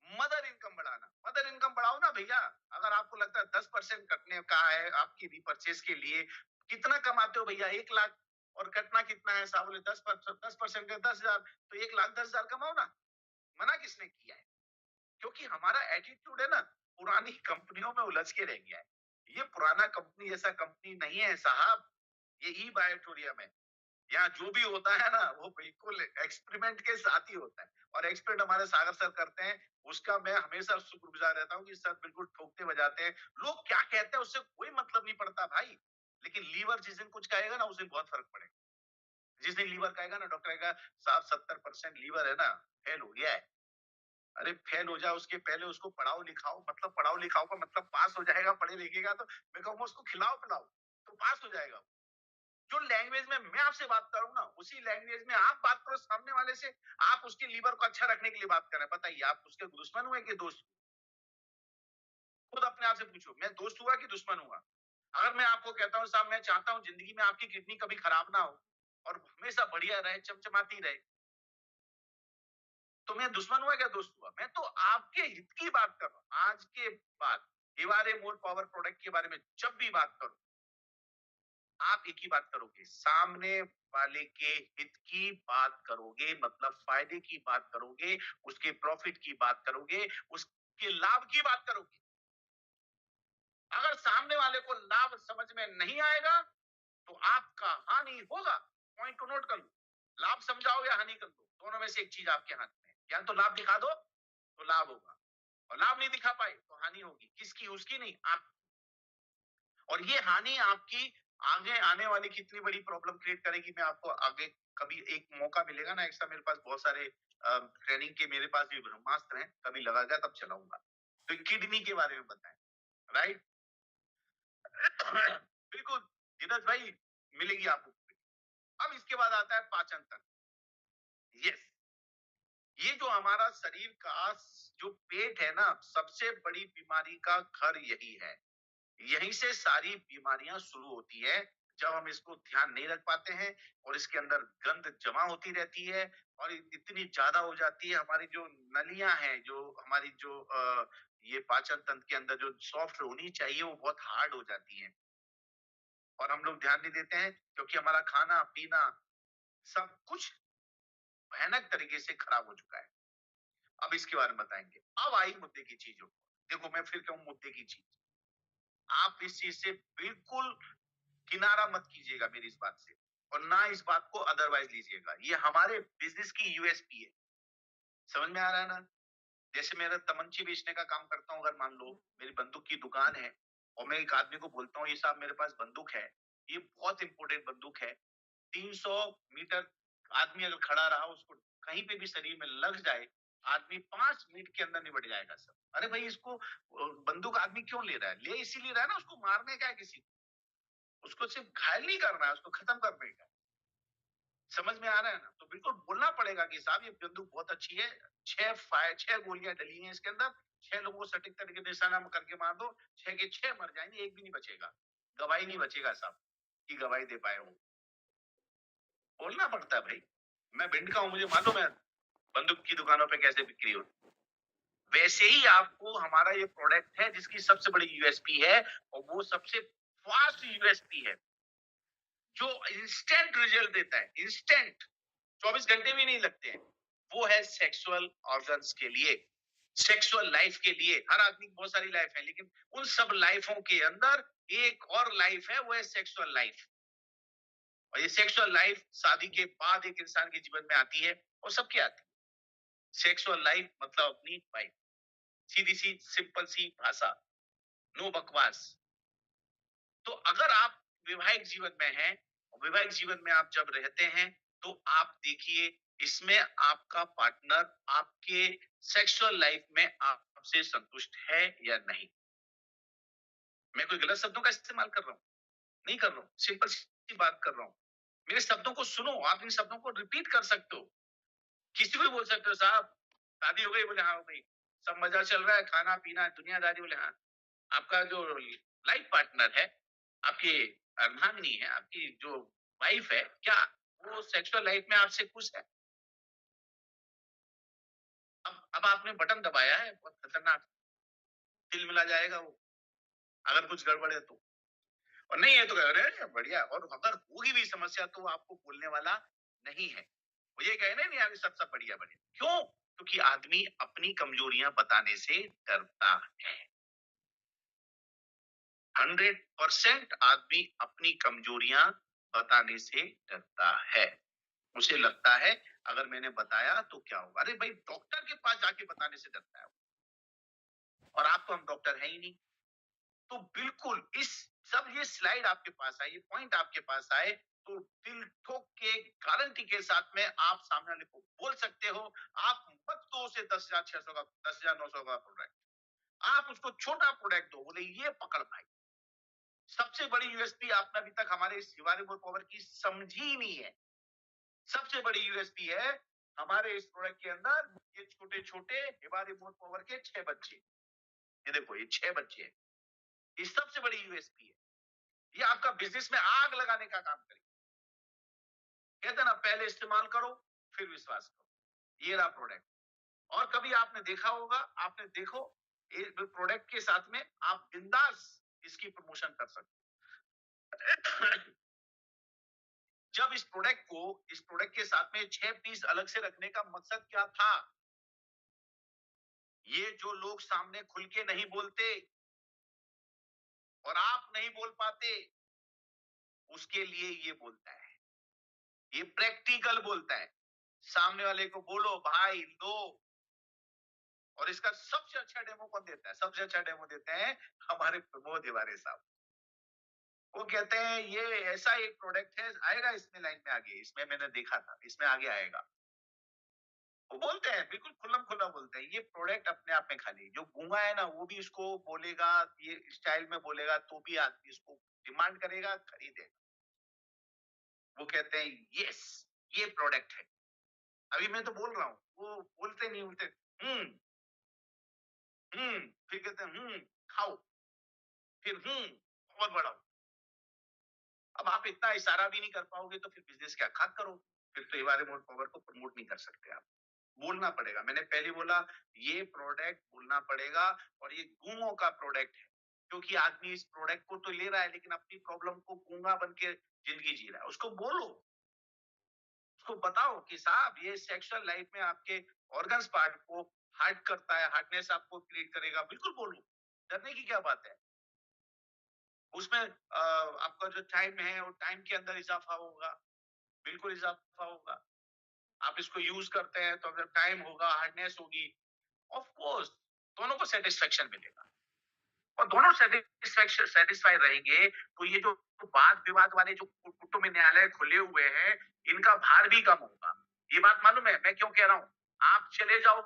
मदर इनकम बढ़ाना। मदर इनकम बढ़ाओ ना भैया। अगर आपको लगता है 10% कटने का है आपकी रीपरचेज के लिए, कितना कमाते हो भैया? 1 लाख और कटना कितना है? साहब बोले 10% का 10,000, तो 1,10,000 कमाओ ना। मना किसने किया है? क्योंकि हमारा एटीट्यूड है ना, पुरानी कंपनियों में उलझ के रह गया है। ये पुराना कंपनी जैसा कंपनी नहीं है साहब, ये ई बायोटोरियम है। यहाँ जो भी होता है ना, वो बिल्कुल एक्सपेरिमेंट के साथ ही होता है, और एक्सपेरिमेंट हमारे सागर सर करते हैं। उसका मैं हमेशा शुक्रगुजार रहता हूँ कि सर बिल्कुल ठोकते बजाते हैं। लोग क्या कहते हैं उससे कोई मतलब नहीं पड़ता भाई, लेकिन लीवर जिस दिन कुछ कहेगा ना, उस दिन बहुत फर्क पड़ेगा। जिस दिन लीवर कहेगा ना, डॉक्टर कहेगा साहब 70% लीवर है ना, फेल हो गया है। अरे फेल हो जाए उसके पहले उसको पढ़ाओ लिखाओ, मतलब पढ़ाओ लिखाओ का मतलब पास हो जाएगा, पढ़े लिखेगा तो मैं कहूँगा उसको खिलाओ पिलाओ तो पास हो जाएगा। जो लैंग्वेज में मैं आपसे बात करूं ना, उसी लैंग्वेज में आप बात करो सामने वाले से। आप उसके लीवर को अच्छा रखने के लिए बात कर रहे हैं, बताइए आप उसके दुश्मन हुए कि दोस्त? खुद अपने आप से पूछो, मैं दोस्त हुआ कि दुश्मन हुआ? अगर मैं आपको कहता हूँ साहब मैं चाहता हूँ जिंदगी में आपकी किडनी कभी खराब ना हो और हमेशा बढ़िया रहे, चमचमाती रहे, तो मैं दुश्मन हुआ क्या दोस्त हुआ? मैं तो आपके हित की बात कर रहा हूँ। आज के बाद एवारे मोर पावर प्रोडक्ट के बारे में जब भी बात करो, आप एक ही बात करोगे, सामने वाले के हित की बात करोगे, मतलब फायदे की बात करोगे, उसके प्रॉफिट की बात करोगे, उसके लाभ की बात करोगे। अगर सामने वाले को लाभ समझ में नहीं आएगा तो आपका हानि होगा। पॉइंट को नोट कर लो। लाभ समझाओ या हानि कर दो, दोनों में से एक चीज आपके हाथ में है। या तो लाभ दिखा दो तो लाभ होगा, और लाभ नहीं दिखा पाए तो हानि होगी। किसकी? उसकी नहीं, आप। और ये हानि आपकी आगे आने वाली कितनी बड़ी प्रॉब्लम क्रिएट करेगी, मैं आपको आगे कभी एक मौका मिलेगा ना, ऐसा मेरे पास बहुत सारे ट्रेनिंग के मेरे पास भी ब्रह्मास्त्र हैं, कभी लगा गया तब चलाऊंगा। तो किडनी के बारे में बताएं, राइट? बिल्कुल धीरज भाई, मिलेगी आपको। अब इसके बाद आता है पाचन तंत्र। यस, ये जो हमारा शरीर का जो पेट है ना, सबसे बड़ी बीमारी का घर यही है। यहीं से सारी बीमारियां शुरू होती है। जब हम इसको ध्यान नहीं रख पाते हैं और इसके अंदर गंद जमा होती रहती है और इतनी ज्यादा हो जाती है, हमारी जो नलियां हैं, जो हमारी जो ये पाचन तंत्र के अंदर जो सॉफ्ट होनी चाहिए वो बहुत हार्ड हो जाती है, और हम लोग ध्यान नहीं देते हैं क्योंकि हमारा खाना पीना सब कुछ भयानक तरीके से खराब हो चुका है। अब इसके बारे में बताएंगे। अब आई मुद्दे की चीजों, देखो मैं फिर कहूँ मुद्दे की चीज, आप इस चीज से बिल्कुल किनारा मत कीजिएगा मेरी इस बात से, और ना इस बात को अदरवाइज लीजिएगा। ये हमारे बिजनेस की यूएसपी है। समझ में आ रहा है ना? जैसे मेरा तमंची बेचने का काम करता हूँ, अगर मान लो मेरी बंदूक की दुकान है और मैं एक आदमी को बोलता हूँ ये साहब मेरे पास बंदूक है, ये बहुत इंपॉर्टेंट बंदूक है, 300 मीटर आदमी अगर खड़ा रहा उसको कहीं पे भी शरीर में लग जाए, आदमी 5 मिनट के अंदर निबट जाएगा सर। अरे भाई इसको बंदूक आदमी क्यों ले रहा है? ले इसीलिए रहा है ना, उसको मारने का है किसी को, उसको सिर्फ घायल नहीं करना है, उसको खत्म करने का। समझ में आ रहा है ना? तो बिल्कुल बोलना पड़ेगा कि साहब ये बंदूक बहुत अच्छी है, 6 गोलियां डली हैं इसके अंदर, 6 लोगों को सटीक तरीके से निशाना करके मार दो, 6 के 6 मर जाएंगे, एक भी नहीं बचेगा, गवाही नहीं बचेगा साहब कि गवाही दे पाए हो। बोलना पड़ता है भाई। मैं भिंड का हूँ, मुझे मालूम है बंदूक की दुकानों पे कैसे बिक्री होती है। वैसे ही आपको हमारा ये प्रोडक्ट है जिसकी सबसे बड़ी यूएसपी है, और वो सबसे फास्ट यूएसपी है जो इंस्टेंट रिजल्ट देता है, इंस्टेंट, 24 घंटे भी नहीं लगते हैं। वो है सेक्सुअल ऑर्गन्स के लिए, सेक्सुअल लाइफ के लिए। हर आदमी की बहुत सारी लाइफ है, लेकिन उन सब लाइफों के अंदर एक और लाइफ है, वो है सेक्सुअल लाइफ। और ये सेक्सुअल लाइफ शादी के बाद एक इंसान के जीवन में आती है, और सबके आती है। सेक्सुअल लाइफ मतलब अपनी वाइफ, सीधी सी सिंपल सी भाषा, नो बकवास। तो अगर आप वैवाहिक जीवन में हैं, वैवाहिक जीवन में आप जब रहते हैं, तो आप देखिए इसमें आपका पार्टनर आपके सेक्सुअल लाइफ में आपसे संतुष्ट है या नहीं। मैं कोई गलत शब्दों का इस्तेमाल कर रहा हूँ? नहीं कर रहा हूँ, सिंपल सी बात कर रहा हूँ। मेरे शब्दों को सुनो, आप इन शब्दों को रिपीट कर सकते हो, किसी को भी बोल सकते हो साहब शादी हो गई, बोले हाँ हो गई, सब मजा चल रहा है, खाना पीना दुनियादारी, बोले हाँ। आपका जो लाइफ पार्टनर है, आपकी अर्धांगिनी है, आपकी जो वाइफ है, क्या वो सेक्सुअल लाइफ में आपसे खुश है? अब आपने बटन दबाया है, बहुत खतरनाक, तिल मिला जाएगा वो, अगर कुछ गड़बड़ है तो। और नहीं है तो अरे बढ़िया, और अगर होगी भी समस्या तो वो आपको बोलने वाला नहीं है। वो ये कहे ना, नहीं अभी सब सब बढ़िया बढ़िया, क्यों? क्योंकि आदमी अपनी कमजोरियां बताने से डरता है। 100% आदमी अपनी कमजोरियां बताने से डरता है। उसे लगता है अगर मैंने बताया तो क्या होगा। अरे भाई, डॉक्टर के पास जाके बताने से डरता है वो। और आप तो हम डॉक्टर है ही नहीं। तो बिल्कुल इस जब ये स्लाइड आपके पास आए, ये पॉइंट आपके पास आए, तो दिल ठोक के गारंटी के साथ में आप सामने वाले को बोल सकते हो, आप मत दो उसे 10,600 का, 10,900 का प्रोडक्ट, आप उसको छोटा प्रोडक्ट दो, बोले ये पकड़ भाई। सबसे बड़ी यूएसपी आपने अभी तक हमारे इस हिवारे मोर पावर की समझी ही नहीं है। सबसे बड़ी यूएसपी है हमारे इस प्रोडक्ट के अंदर, ये छोटे छोटे हिवारे मोर पावर के 6 बच्चे। ये देखो, ये 6 बच्चे हैं। ये सबसे बड़ी यूएसपी है। ये आपका बिजनेस में आग लगाने का काम करेगा। कहते हैं ना, पहले इस्तेमाल करो फिर विश्वास करो। ये रहा प्रोडक्ट। और कभी आपने देखा होगा, आपने देखो, प्रोडक्ट के साथ में आप बिंदास इसकी प्रमोशन कर सकते। जब इस प्रोडक्ट के साथ में 6 पीस अलग से रखने का मकसद क्या था? ये जो लोग सामने खुल के नहीं बोलते और आप नहीं बोल पाते, उसके लिए ये बोलता है। ये प्रैक्टिकल बोलता है। सामने वाले को बोलो भाई लो। और इसका सबसे अच्छा डेमो कौन देता है? सबसे अच्छा डेमो देते हैं हमारे प्रमोद तिवारी साहब। वो कहते हैं ये ऐसा एक प्रोडक्ट है, आएगा इसमें लाइन में आगे, इसमें मैंने देखा था, इसमें आगे आएगा। वो बोलते हैं, बिल्कुल खुल्लम खुल्ला बोलते हैं, ये प्रोडक्ट अपने आप में खाली, जो गूंगा है ना वो भी इसको बोलेगा, ये स्टाइल में बोलेगा तो भी आदमी इसको डिमांड करेगा, खरीदेगा। वो कहते हैं यस, ये प्रोडक्ट है। अभी मैं तो बोल रहा हूँ, वो बोलते नहीं, बोलते हम्म फिर कहते हैं खाओ, फिर और बढ़ाओ। अब आप इतना इशारा भी नहीं कर पाओगे तो फिर बिजनेस क्या खाक करो। फिर तो ये वाले मोड पावर को प्रमोट नहीं कर सकते आप। बोलना पड़ेगा, मैंने पहले बोला, ये प्रोडक्ट बोलना पड़ेगा। और ये गूंगों का प्रोडक्ट है, क्योंकि आदमी इस प्रोडक्ट को तो ले रहा है लेकिन अपनी प्रॉब्लम को गूंगा बन के जिंदगी जी रहा है। उसको बोलो, उसको बताओ कि साहब ये सेक्सुअल लाइफ में आपके ऑर्गन्स पार्ट को हार्ट करता है, हार्डनेस आपको क्रिएट करेगा। बिल्कुल बोलो, डरने की क्या बात है। उसमें आपका जो टाइम है वो टाइम के अंदर इजाफा होगा, बिल्कुल इजाफा होगा। आप इसको यूज करते हैं तो अगर टाइम होगा, हार्डनेस होगी, ऑफ कोर्स दोनों को सेटिस्फेक्शन मिलेगा। और दोनों सेटिस्फेक्शन सेटिस्फाई रहेंगे तो ये जो वाद विवाद वाले जो कुटुंब न्यायालय खुले हुए हैं, इनका भार भी कम होगा। ये बात मालूम है मैं क्यों कह रहा हूँ? आप चले जाओ,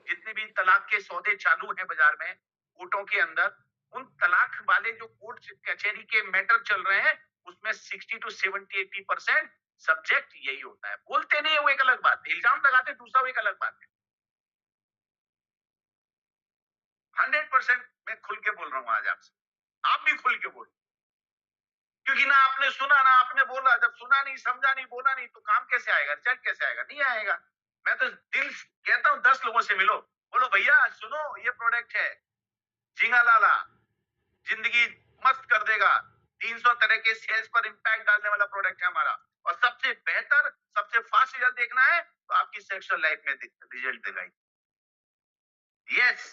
जितने भी तलाक के सौदे चालू हैं बाजार में, कोर्टों के अंदर, उन तलाक वाले जो कोर्ट कचहरी के मैटर चल रहे हैं, उसमें 60 to 70 80% सब्जेक्ट यही होता है। बोलते नहीं है वो एक अलग बात है, इल्जाम लगाते दूसरा वो एक अलग बात है। 100% मैं खुल के बोल रहा हूँ आज आपसे, आप भी खुल के बोलो। क्योंकि ना आपने सुना ना आपने बोला, जब सुना नहीं, समझा नहीं, बोला नहीं तो काम कैसे आएगा, रिजल्ट कैसे आएगा? नहीं आएगा। मैं तो दिल कहता हूँ 10 लोगों से मिलो, बोलो भैया सुनो ये प्रोडक्ट है, झींगा लाला, जिंदगी मस्त कर देगा। 300 तरह के सेल्स पर इंपैक्ट डालने वाला प्रोडक्ट है हमारा। और सबसे बेहतर, सबसे फास्ट रिजल्ट देखना है तो आपकी सेक्सुअल लाइफ में रिजल्ट दिखाई। यस,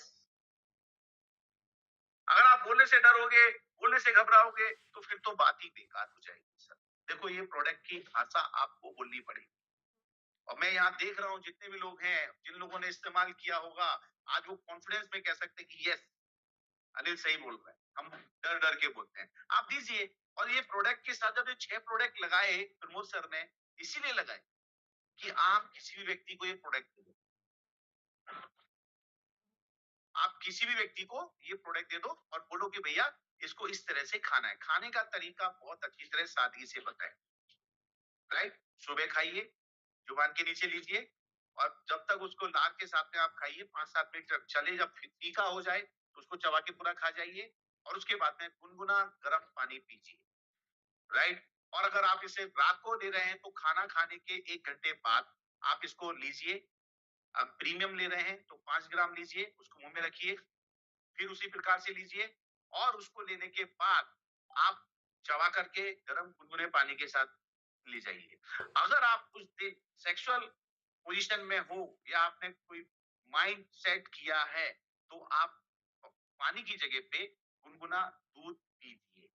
अगर आप बोलने से डरोगे, बोलने से घबराओगे तो फिर तो बात ही बेकार हो जाएगी सर। देखो ये प्रोडक्ट की भाषा आपको बोलनी पड़ेगी। और मैं यहाँ देख रहा हूँ जितने भी लोग हैं, जिन लोगों ने इस्तेमाल किया होगा, आज वो कॉन्फिडेंस में कह सकते हैं कि यस, अनिल सही बोल रहा है। हम डर डर के बोलते हैं, आप दीजिए। और ये प्रोडक्ट के साथ जब ये 6 प्रोडक्ट लगाए प्रमोद सर ने, इसीलिए लगाए कि आप किसी भी व्यक्ति को ये प्रोडक्ट दे दो। आप किसी भी व्यक्ति को ये प्रोडक्ट दे दो और बोलो कि भैया इसको इस तरह से खाना है। खाने का तरीका बहुत अच्छी तरह सादगी से बताएं। राइट, सुबह खाइए, जुबान के नीचे लीजिए, और जब तक उसको लार के साथ में आप खाइए, 5-7 मिनट जब चले, जब फीका हो जाए तो उसको चबा के पूरा खा जाइए। और उसके बाद में गुनगुना गर्म पानी पीजिए। राइट, और अगर आप इसे रात को ले रहे हैं तो खाना खाने के 1 घंटे बाद आप इसको लीजिए। आप प्रीमियम ले रहे हैं तो 5 ग्राम लीजिए, उसको मुंह में रखिए, फिर उसी प्रकार से लीजिए। और उसको लेने के बाद आप चबा करके गर्म गुनगुने पानी के साथ ली जाइए। अगर आप उस दिन सेक्सुअल पोजीशन में हो या आपने कोई माइंड सेट किया है, तो आप पानी की जगह पे गुनगुना दूध पीजिए।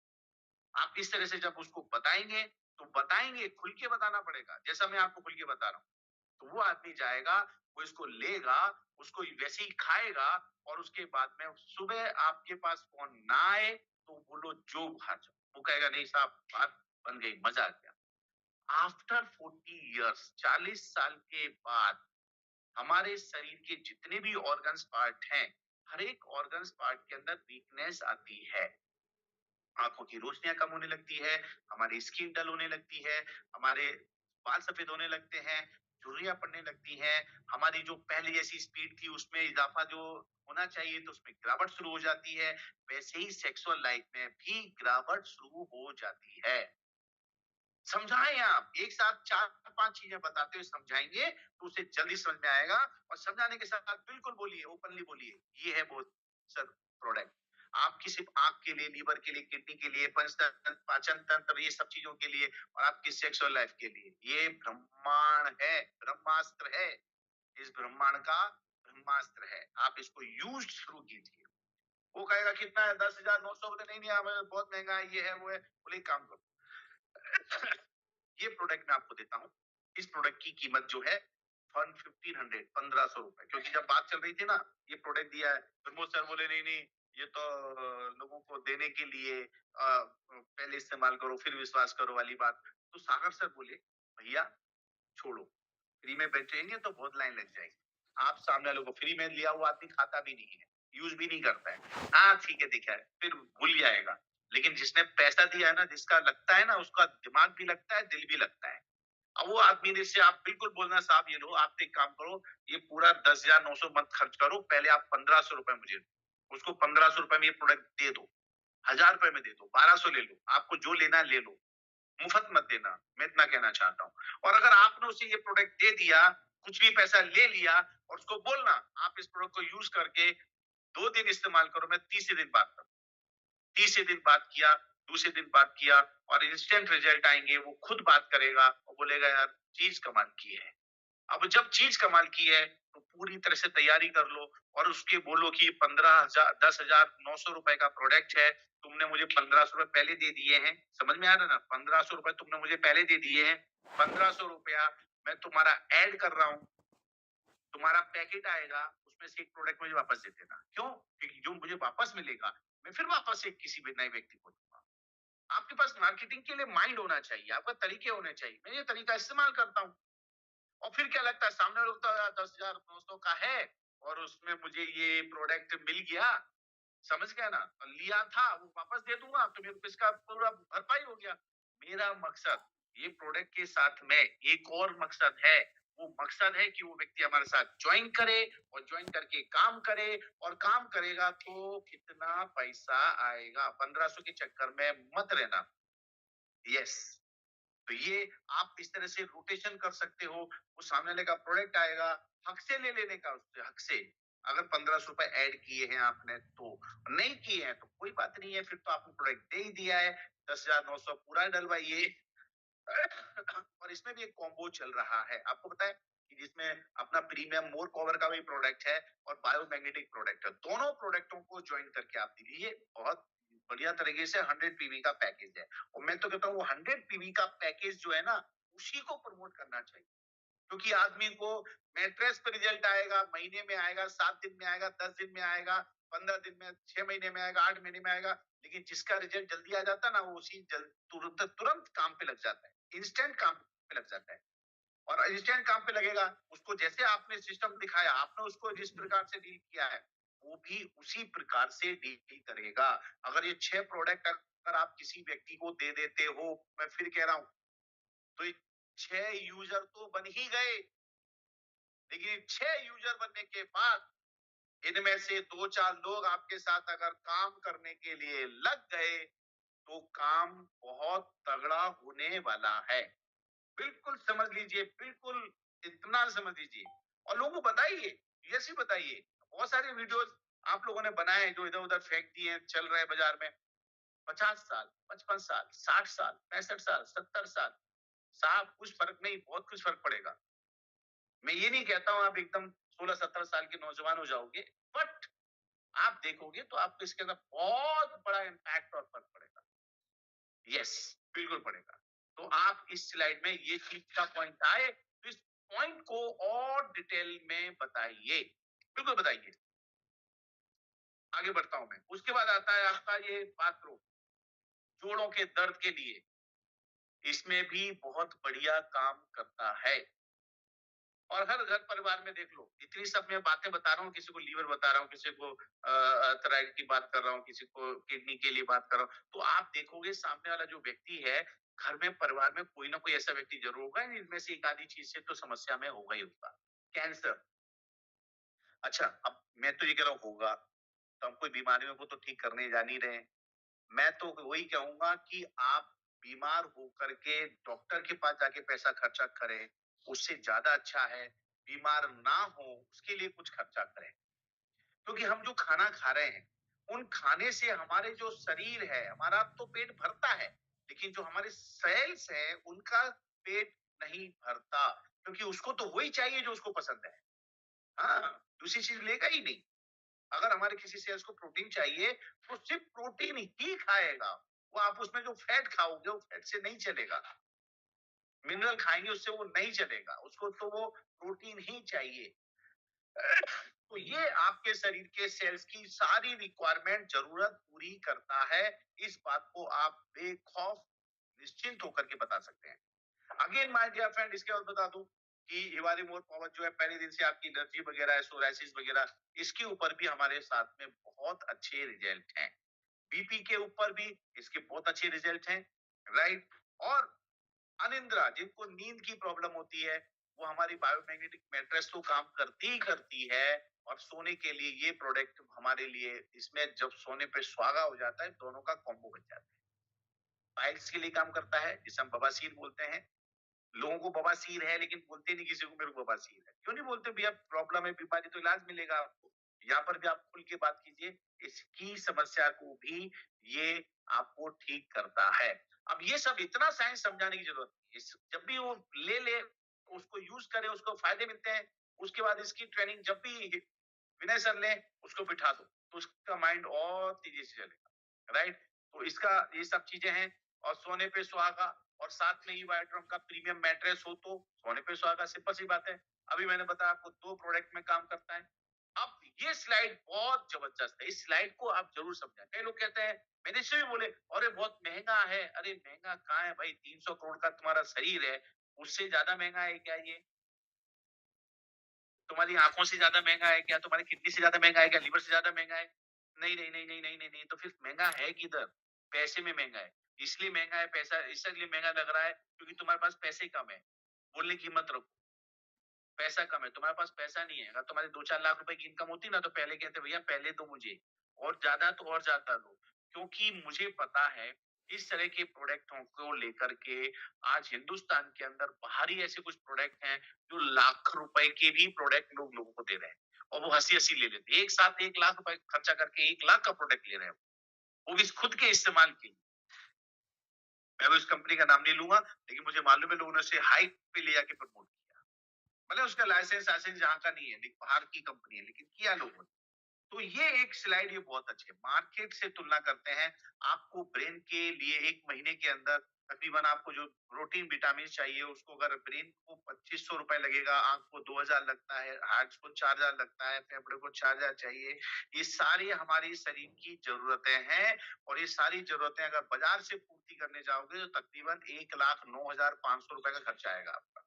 आप इस तरह से जब उसको बताएंगे, तो बताएंगे खुल के बताना पड़ेगा, जैसा मैं आपको खुल के बता रहा हूँ। तो वो आदमी जाएगा, वो इसको लेगा, उसको वैसे ही खाएगा, और उसके बाद में सुबह आपके पास फोन ना आए तो बोलो जो बाहर जाओ, वो कहेगा नहीं साहब बात बन गई, मजा आ गया। आफ्टर 40 इयर्स, 40 साल के बाद हमारे शरीर के जितने भी ऑर्गन्स पार्ट हैं, हर एक ऑर्गन्स पार्ट के अंदर वीकनेस आती है। आंखों की रोशनियां कम होने लगती है, हमारी स्किन डल होने लगती है, हमारे बाल सफेद होने लगते हैं, झुर्रियां पड़ने लगती हैं, हमारी जो पहले जैसी स्पीड थी उसमें इजाफा जो होना चाहिए तो उसमें गिरावट शुरू हो जाती है। वैसे ही सेक्सुअल लाइफ में भी गिरावट शुरू हो जाती है। समझाएं आप एक साथ 4-5 चीजें बताते हुए समझाएंगे तो उसे जल्दी समझ में आएगा। और समझाने के साथ बिल्कुल बोलिए, ओपनली बोलिए, ये है वो सर प्रोडक्ट। आपकी सिर्फ आंख के लिए, लीवर के लिए, किडनी के लिए, पंचतंत्र, पाचन तंत्र, ये सब चीजों के लिए, और आपकी सेक्सुअल लाइफ के लिए ये ब्रह्मांड है, ब्रह्मास्त्र है। इस ब्रह्मांड का ब्रह्मास्त्र है, आप इसको यूज शुरू कीजिए। वो कहेगा कितना है, 10,900, बोले नहीं नहीं हमें बहुत महंगा है, ये है वो है। बोले एक काम करो, ये प्रोडक्ट मैं आपको देता हूँ। इस प्रोडक्ट की कीमत जो है 1500, 1500 रुपए, क्योंकि जब बात चल रही थी ना, ये प्रोडक्ट दिया है, प्रमोद सर बोले नहीं नहीं ये तो लोगों को देने के लिए, पहले इस्तेमाल करो फिर विश्वास करो वाली बात। तो सागर सर बोले भैया छोड़ो, फ्री में बेचेंगे तो बहुत लाइन लग जाएगी। आप सामने वालों को, फ्री में लिया हुआ आदमी खाता भी नहीं है, यूज भी नहीं करता है, हाँ ठीक है देखा है, फिर भूल जाएगा। लेकिन जिसने पैसा दिया है ना, जिसका लगता है ना, उसका दिमाग भी लगता है, दिल भी लगता है। अब वो आदमी ने से आप बिल्कुल बोलना साहब ये लो, आप एक काम करो, ये पूरा 10,900 मत खर्च करो, पहले आप 1500 रुपए मुझे दो। उसको 1500 रुपए में ये प्रोडक्ट दे दो, 1000 रुपए में दे दो, 1200 ले लो, आपको जो लेना है ले लो, मुफ्त मत देना, मैं इतना कहना चाहता हूँ। और अगर आपने उसे ये प्रोडक्ट दे दिया, कुछ भी पैसा ले लिया, और उसको बोलना आप इस प्रोडक्ट को यूज करके 2 दिन इस्तेमाल करो, मैं तीसरे दिन बात करूँ, तीसरे दिन बात किया, दूसरे दिन बात किया, और इंस्टेंट रिजल्ट आएंगे, वो खुद बात करेगा और बोलेगा यार चीज कमाल की है। अब जब चीज कमाल की है तो पूरी तरह से तैयारी कर लो, और उसके बोलो कि 15,000, 10,900 रुपए का प्रोडक्ट है, तुमने मुझे 1500 रुपए पहले दे दिए हैं। समझ में आ रहा है ना, 1500 रुपए तुमने मुझे पहले दे दिए हैं, 1500 रुपया मैं तुम्हारा ऐड कर रहा हूँ, तुम्हारा पैकेट आएगा, उसमें से एक प्रोडक्ट मुझे वापस दे देना। क्यों? क्योंकि जो मुझे वापस मिलेगा मैं फिर वापस से किसी भी नए व्यक्ति को दूंगा। आपके पास मार्केटिंग के लिए माइंड होना चाहिए, आपका तरीके होने चाहिए। मैं ये तरीका इस्तेमाल करता हूँ। और फिर क्या लगता है, सामने वाले को तो 10,900 का है और उसमें मुझे ये प्रोडक्ट मिल गया, समझ गया ना, लिया था वो वापस दे दूंगा तो मेरे को इसका पूरा भरपाई हो गया। मेरा मकसद ये प्रोडक्ट के साथ में एक और मकसद है, वो मकसद है कि वो व्यक्ति हमारे साथ ज्वाइन करे, और ज्वाइन करके काम करे, और काम करेगा तो कितना पैसा आएगा। 1500 के चक्कर में मत रहना। यस, तो ये आप इस तरह से रोटेशन कर सकते हो। वो सामने वाले का प्रोडक्ट आएगा, हक से ले लेने का, उससे हक से। अगर 1500 रुपए ऐड किए हैं आपने तो, नहीं किए हैं तो कोई बात नहीं है, फिर तो आपने प्रोडक्ट दे ही दिया है। 10,900 पूरा डलवाइए। और इसमें भी एक कॉम्बो चल रहा है, आपको पता है कि जिसमें अपना प्रीमियम मोर कवर का भी प्रोडक्ट है और बायोमैग्नेटिक प्रोडक्ट है। दोनों प्रोडक्टों को ज्वाइन करके आप दीजिए, बहुत बढ़िया तरीके से 100 पीवी का पैकेज है। और मैं तो कहता हूँ वो 100 पीवी का पैकेज जो है ना, उसी को प्रमोट करना चाहिए। क्योंकि आदमी को मैट्रेस पे रिजल्ट आएगा, महीने में आएगा, 7 दिन में आएगा, 10 दिन में आएगा, 15 दिन में, 6 महीने में आएगा, 8 महीने में आएगा। लेकिन जिसका रिजल्ट जल्दी आ जाता है ना, वो उसी तुरंत तुरंत काम पे लग जाता है, इंस्टेंट काम पे लग जाता है। और इंस्टेंट काम पे लगेगा, उसको जैसे आपने सिस्टम दिखाया, आपने उसको जिस प्रकार से डील किया है, वो भी उसी प्रकार से डील करेगा। अगर ये 6 प्रोडक्ट अगर आप किसी व्यक्ति को दे देते हो, मैं फिर कह रहा हूं, तो ये 6 यूजर तो बन ही गए। लेकिन 6 यूजर बनने के बाद इनमें से 2-4 लोग आपके साथ अगर काम करने के लिए लग गए, तो काम बहुत तगड़ा होने वाला है। बिल्कुल समझ लीजिए, बिल्कुल इतना समझ लीजिए। और लोगों को बताइए, यस ही बताइए। बहुत सारे वीडियोस आप लोगों ने बनाए जो इधर उधर फेंक दिए, चल रहे हैं बाजार में। 50 साल, 55 साल, 60 साल, 65 साल, 70 साल, साहब कुछ फर्क नहीं, बहुत कुछ फर्क पड़ेगा। मैं ये नहीं कहता हूँ आप एकदम 16-17 साल के नौजवान हो जाओगे, बट आप देखोगे तो आपको इसके अंदर बहुत बड़ा इम्पैक्ट और फर्क पड़ेगा। यस, बिल्कुल पड़ेगा। तो आप इस स्लाइड में ये चीज का पॉइंट आए तो इस पॉइंट को और डिटेल में बताइए, बिल्कुल बताइए। आगे बढ़ता हूं मैं। उसके बाद आता है आपका ये बाथरूम, जोड़ों के दर्द के लिए इसमें भी बहुत बढ़िया काम करता है। और हर घर परिवार में देख लो, इतनी सब मैं बातें बता रहा हूँ, किसी को लीवर बता रहा हूँ, किसी को थायराइड की बात कर रहा हूँ, किसी को किडनी के लिए बात कर रहा हूँ, तो आप देखोगे सामने वाला जो व्यक्ति है, घर में परिवार में कोई ना कोई ऐसा व्यक्ति जरूर होगा, इनमें से एक आधी चीज से तो समस्या में होगा ही होगा। कैंसर, अच्छा अब मैं तो ये कह रहा हूँ होगा, तो हम कोई बीमारियों को तो ठीक करने जा नहीं रहे हैं। मैं तो वही कहूंगा कि आप बीमार होकर के डॉक्टर के पास जाके पैसा खर्चा करें, उससे ज्यादा अच्छा है बीमार ना हो उसके लिए कुछ खर्चा करें। क्योंकि हम जो खाना खा रहे हैं, उन खाने से हमारे जो शरीर है, हमारा तो पेट भरता है, लेकिन जो हमारे सेल्स है उनका पेट नहीं भरता, क्योंकि उसको तो वही चाहिए जो उसको पसंद है। हाँ, दूसरी चीज लेगा ही नहीं। अगर हमारे किसी सेल्स को प्रोटीन चाहिए तो सिर्फ प्रोटीन ही खाएगा। वो आप उसमें जो फैट खाओगे वो फैट से नहीं चलेगा, मिनरल खाएंगे उससे वो नहीं चलेगा, उसको तो वो प्रोटीन ही चाहिए। तो ये आपके शरीर के सेल्स की सारी रिक्वायरमेंट जरूरत पूरी करता है। इस बात को आप बेखौफ निश्चिंत होकर के बता सकते हैं। अगेन माय डियर फ्रेंड, इसके बाद बता दूं कि हिवारी मोर पावर जो है पहले दिन से आपकी एनर्जी वगैरह है, सोराइसिस वगैरह, इसके ऊपर भी हमारे साथ में बहुत अच्छे रिजल्ट हैं। बीपी के ऊपर भी इसके बहुत अच्छे रिजल्ट हैं, राइट। और अनिद्रा, जिनको नींद की प्रॉब्लम होती है, वो हमारी बायोमैग्नेटिक मैट्रेस तो काम करती ही करती है, और सोने के लिए ये प्रोडक्ट हमारे लिए, इसमें जब सोने पे सुहागा हो जाता है दोनों का कॉम्बो बन जाता है। पाइल्स के लिए काम करता है, जिसे हम बवासीर बोलते हैं। लोगों को बवासीर है लेकिन बोलते नहीं किसी को मेरे को बवासीर है, क्यों नहीं बोलते भैया, प्रॉब्लम है, बीमारी तो इलाज मिलेगा आपको। यहाँ पर भी आप खुल के बात कीजिए, इसकी समस्या को भी ये आपको ठीक करता है। अब ये सब इतना साइंस समझाने की जरूरत नहीं है। जब भी वो ले उसको यूज करे, उसको फायदे मिलते हैं, उसके बाद इसकी ट्रेनिंग जब भी विनय सर ले, उसको बिठा दो तो उसका माइंड और तेजी से चलेगा, राइट। तो इसका ये सब चीजें हैं। और सोने पे सुहागा, और साथ में ही वाइड्रम का प्रीमियम मैट्रेस हो तो सोने पे सुहागा, सिंपल सी बात है। अभी मैंने बताया आपको 2 प्रोडक्ट में काम करता है। अब ये स्लाइड बहुत जबरदस्त है, इस स्लाइड को आप जरूर समझें। कई लोग कहते हैं, मैंने से भी बोले, अरे बहुत महंगा है। अरे महंगा कहाँ है भाई, 300 करोड़ का तुम्हारा शरीर है, उससे ज्यादा महंगा है क्या ये? तुम्हारी आंखों से ज्यादा महंगा है क्या? तुम्हारी किडनी से ज्यादा महंगा है क्या? लीवर से ज्यादा महंगा है? नहीं नहीं नहीं नहीं नहीं नहीं नहीं, तो फिर महंगा है किधर? पैसे में महंगा है। इसलिए महंगा है पैसा, इसलिए महंगा लग रहा है क्योंकि तुम्हारे पास पैसे कम है। बोलने की हिम्मत रखो। पैसा कम है, तुम्हारे पास पैसा नहीं है। अगर तुम्हारी 2-4 लाख रुपए की इनकम होती ना, तो पहले कहते भैया पहले दो मुझे, और ज्यादा तो और ज्यादा दो। क्योंकि मुझे पता है इस तरह के प्रोडक्टों को लेकर के आज हिंदुस्तान के अंदर बाहर ही ऐसे कुछ प्रोडक्ट हैं जो लाख रुपए के भी प्रोडक्ट लोग लोगों को दे रहे हैं, और वो हंसी हंसी ले लेते हैं। एक साथ 1 लाख रुपए खर्चा करके 1 लाख का प्रोडक्ट ले रहे हैं, वो भी खुद के इस्तेमाल के लिए। मैं उस कंपनी का नाम नहीं लूंगा, लेकिन मुझे मालूम है लोगों ने उसे हाइप पे ले जाके प्रमोट किया। मतलब उसका लाइसेंस लाइसेंस यहाँ का नहीं है, लेकिन बाहर की कंपनी है, लेकिन किया लोगों ने। तो ये एक स्लाइड ये बहुत अच्छे मार्केट से तुलना करते हैं। आपको ब्रेन के लिए 1 महीने के अंदर तकरीबन आपको जो प्रोटीन विटामिन चाहिए, उसको अगर ब्रेन को 2500 रुपए लगेगा, आंख को 2000 लगता है, हार्ट को 4000 लगता है, फेफड़े को 4000 चाहिए। ये सारी हमारी शरीर की जरूरतें हैं, और ये सारी जरूरतें अगर बाजार से पूर्ति करने जाओगे तो तकरीबन 1,09,500 रुपए का खर्चा आएगा आपका।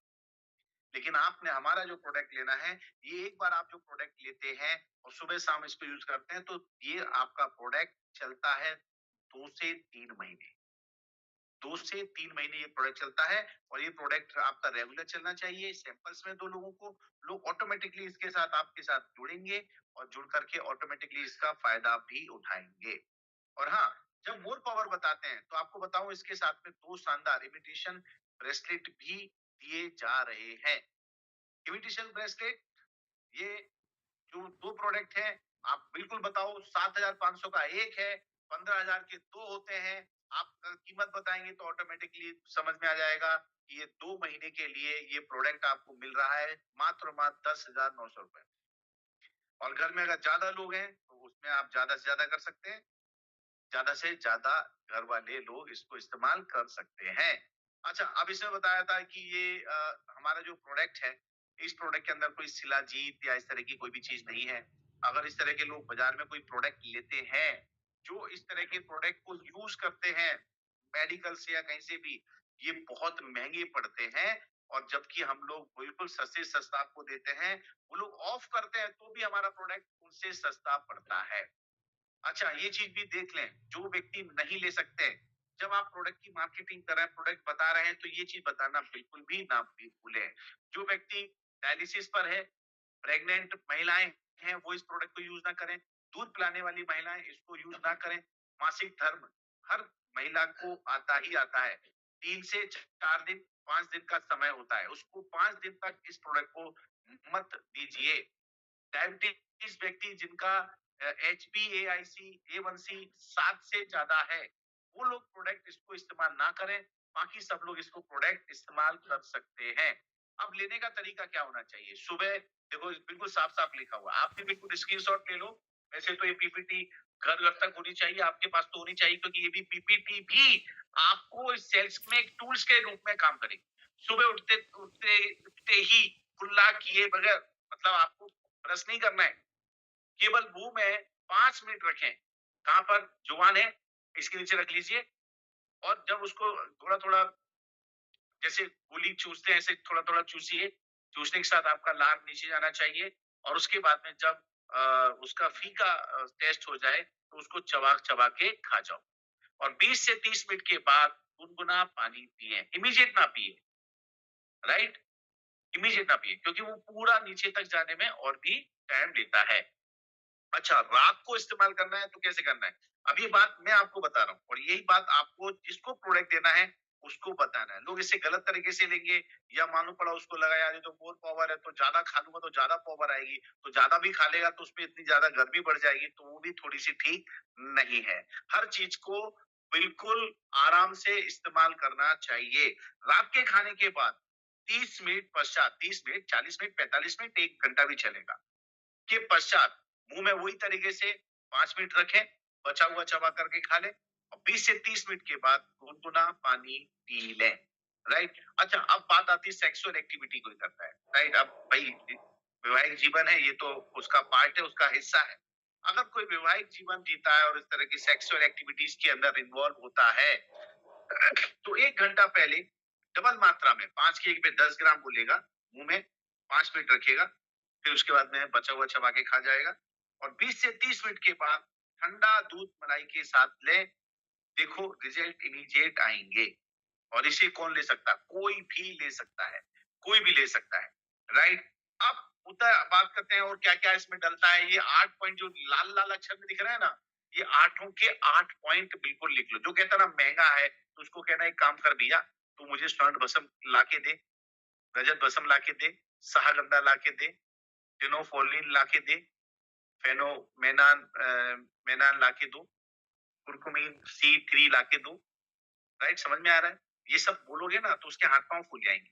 लेकिन आपने हमारा जो प्रोडक्ट लेना है, ये एक बार आप जो प्रोडक्ट लेते हैं और सुबह शाम इसको यूज करते हैं, तो ये आपका प्रोडक्ट चलता है 2 से 3 महीने। 2 से 3 महीने ये प्रोडक्ट चलता है, और ये प्रोडक्ट आपका रेगुलर चलना चाहिए। सैंपल्स में दो लोगों को, लोग ऑटोमेटिकली इसके साथ आपके साथ जुड़ेंगे, और जुड़ करके ऑटोमेटिकली इसका फायदा भी उठाएंगे। और हाँ, जब मोर पावर बताते हैं तो आपको बताऊं, इसके साथ में 2 शानदार इमिटेशन ब्रेसलेट भी दिए जा रहे हैं। इमिटेशन ब्रेसलेट, ये जो 2 प्रोडक्ट हैं, आप बिल्कुल बताओ, 7,500 का एक है, 15,000 के 2 होते हैं। आप कीमत बताएँगे तो ऑटोमेटिकली समझ में आ जाएगा कि ये 2 महीने के लिए ये प्रोडक्ट आपको मिल रहा है मात्र और मात्र ₹10,900। और घर में अगर ज़्यादा लोग हैं, तो उसमें आप ज़्यादा से ज़्यादा कर सकते हैं। ज़्यादा से ज़्यादा घर वाले लोग इसको इस्तेमाल कर सकते हैं। अच्छा, अब इसमें बताया था कि ये हमारा जो प्रोडक्ट है, इस प्रोडक्ट के अंदर कोई शिलाजीत या इस तरह की कोई भी चीज़ नहीं है। अगर इस तरह के लोग बाज़ार में कोई प्रोडक्ट लेते हैं, जो इस तरह के प्रोडक्ट को यूज़ करते हैं, मेडिकल से या कहीं से भी, ये बहुत महँगे पड़ते हैं और जबकि हम लोग बिल्कुल सस्ते से सस्ता आपको देते हैं, वो लोग ऑफ करते हैं तो भी हमारा प्रोडक्ट उनसे सस्ता पड़ता है। अच्छा, ये चीज भी देख लें, जो व्यक्ति नहीं ले सकते, जब आप प्रोडक्ट की मार्केटिंग कर रहे हैं, प्रोडक्ट बता रहे हैं, तो ये चीज बताना बिल्कुल भी ना भी भूलें। जो व्यक्ति डायलिसिस पर है, प्रेग्नेंट महिलाएं हैं, वो इस प्रोडक्ट को यूज ना करें। दूध पिलाने वाली महिलाएं इसको यूज ना करें। मासिक धर्म हर महिला को आता ही आता है। 3 से 4 दिन, 5 दिन का समय होता है। उसको 5 दिन तक इस प्रोडक्ट को मत दीजिए। डायबिटीज व्यक्ति जिनका HbA1c A1C 7 से ज्यादा है, वो लोग प्रोडक्ट इसको इस्तेमाल ना करें। बाकी सब लोग इसको प्रोडक्ट इस्तेमाल कर सकते हैं। अब लेने का तरीका क्या होना चाहिए? सुबह देखो बिल्कुल साफ साफ लिखा हुआ है, आप भी बिल्कुल स्क्रीनशॉट ले लो। वैसे तो ये पीपीटी घर घर तक होनी चाहिए, आपके पास तो होनी चाहिए, क्योंकि ये भी पीपीटी भी आपको सेल्स में एक टूल्स के रूप में काम करेगी। सुबह उठते उठते उठते ही कुल्ला किए बगैर, मतलब आपको ब्रश नहीं करना है, केवल मुंह में 5 मिनट रखें। कहां पर जुबान है, इसके नीचे रख लीजिए। और जब उसको थोड़ा थोड़ा, जैसे गोली चूसते हैं, ऐसे थोड़ा थोड़ा चूसिए। चूसने के साथ आपका लार नीचे जाना चाहिए। और उसके बाद में जब उसका फीका टेस्ट हो जाए, तो उसको चबा चबा के खा जाओ। और 20 से 30 मिनट के बाद गुनगुना पानी पिए, इमीडिएट ना पिए। राइट, इमीडिएट ना पिए, क्योंकि वो पूरा नीचे तक जाने में और भी टाइम लेता है। अच्छा, रात को इस्तेमाल करना है तो कैसे करना है? अब ये बात मैं आपको बता रहा हूँ और यही बात आपको जिसको प्रोडक्ट देना है उसको बताना है। लोग इसे गलत तरीके से लेंगे, या मालूम पड़ा उसको लगा यार ये तो मोर पावर है, तो ज्यादा खा लूंगा तो ज्यादा पावर आएगी, तो ज्यादा भी खा लेगा तो उसमें इतनी ज्यादा गर्मी बढ़ जाएगी, तो वो भी थोड़ी सी ठीक नहीं है। हर चीज को बिल्कुल आराम से इस्तेमाल करना चाहिए। रात के खाने के बाद 30 मिनट पश्चात, 30 मिनट, 40 मिनट, 45 मिनट, 1 घंटा भी चलेगा, के पश्चात मुंह में वही तरीके से 5 मिनट रखें, बचा हुआ चबा करके खा लें। और 20 से 30 मिनट के बाद गुनगुना पानी पी लें। राइट। अच्छा, अब बात आती है सेक्सुअल एक्टिविटी कोई करता है, राइट। अब भाई वैवाहिक जीवन है, ये तो उसका पार्ट है, उसका हिस्सा है। अगर कोई वैवाहिक जीवन जीता है और इस तरह की सेक्सुअल एक्टिविटीज के अंदर इन्वॉल्व होता है, तो 1 घंटा पहले डबल मात्रा में 5 के 1 पे 10 ग्राम बोलेगा, मुंह में 5 मिनट रखेगा, फिर उसके बाद में बचा हुआ चबा के खा जाएगा। और 20 से 30 मिनट के बाद ठंडा दूध मलाई के साथ लें। देखो रिजल्ट इमीडिएट आएंगे। और इसे कौन ले सकता है? कोई भी ले सकता है, कोई भी ले सकता है। राइट। अब उतर बात करते हैं और क्या क्या इसमें डलता है। ये 8 पॉइंट जो लाल लाल अक्षर में दिख रहा है ना, ये 8 के 8 पॉइंट बिल्कुल लिख लो। जो कहता है ना महंगा है, तो उसको कहना एक काम कर भैया, तू मुझे स्वर्ण भस्म ला के दे, रजत भस्म ला के दे, सहगंधा ला के दे, टिनोफोलिन ला के दे, फेनोमेनान मेनान ला के दो, कुरकुमीन C3 ला के दो। राइट, समझ में आ रहा है? ये सब बोलोगे ना तो उसके हाथ पांव फूल जाएंगे।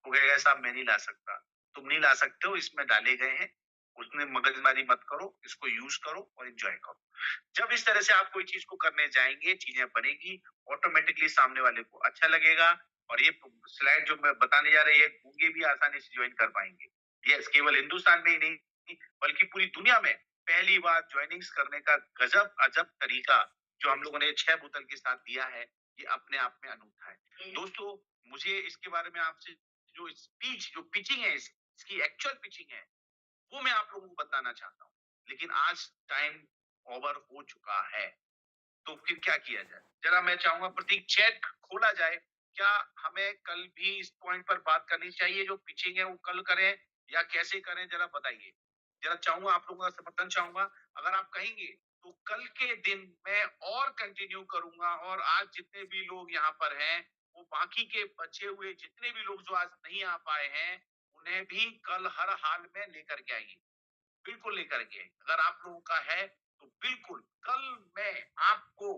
वो कहेगा साहब मैं नहीं ला सकता। तुम नहीं ला सकते हो, इसमें डाले गए हैं। उसमें मगजमारी मत करो, इसको यूज करो और एंजॉय करो। जब इस तरह से आप कोई चीज को करने जाएंगे, चीजें बनेगी, ऑटोमेटिकली सामने वाले को अच्छा लगेगा। और ये स्लाइड जो मैं बताने जा रही है, गूंगे भी आसानी से ज्वाइन कर पाएंगे। यस, केवल हिंदुस्तान में ही नहीं बल्कि पूरी दुनिया में पहली बार ज्वाइनिंग्स करने का गजब अजब तरीका जो हम लोगों ने 6 बोतल के साथ दिया है, ये अपने आप में अनूठा है। दोस्तों, मुझे इसके बारे में आपसे जो स्पीच, जो पिचिंग है, इसकी एक्चुअल पिचिंग है, वो मैं आप लोगों को बताना चाहता हूँ। लेकिन आज टाइम ओवर हो चुका है, तो फिर क्या किया जाए? जरा मैं चाहूंगा प्रतीक चैट खोला जाए। क्या हमें कल भी इस पॉइंट पर बात करनी चाहिए? जो पिचिंग है वो कल करें या कैसे करें, जरा बताइए। जरा चाहूंगा आप लोगों का समर्थन चाहूंगा। अगर आप कहेंगे तो कल के दिन मैं और कंटिन्यू करूंगा। और आज जितने भी लोग यहाँ पर हैं, वो बाकी के बचे हुए जितने भी लोग जो आज नहीं आ पाए हैं, उन्हें भी कल हर हाल में लेकर के आइए, बिल्कुल लेकर के। अगर आप लोगों का है तो बिल्कुल कल मैं आपको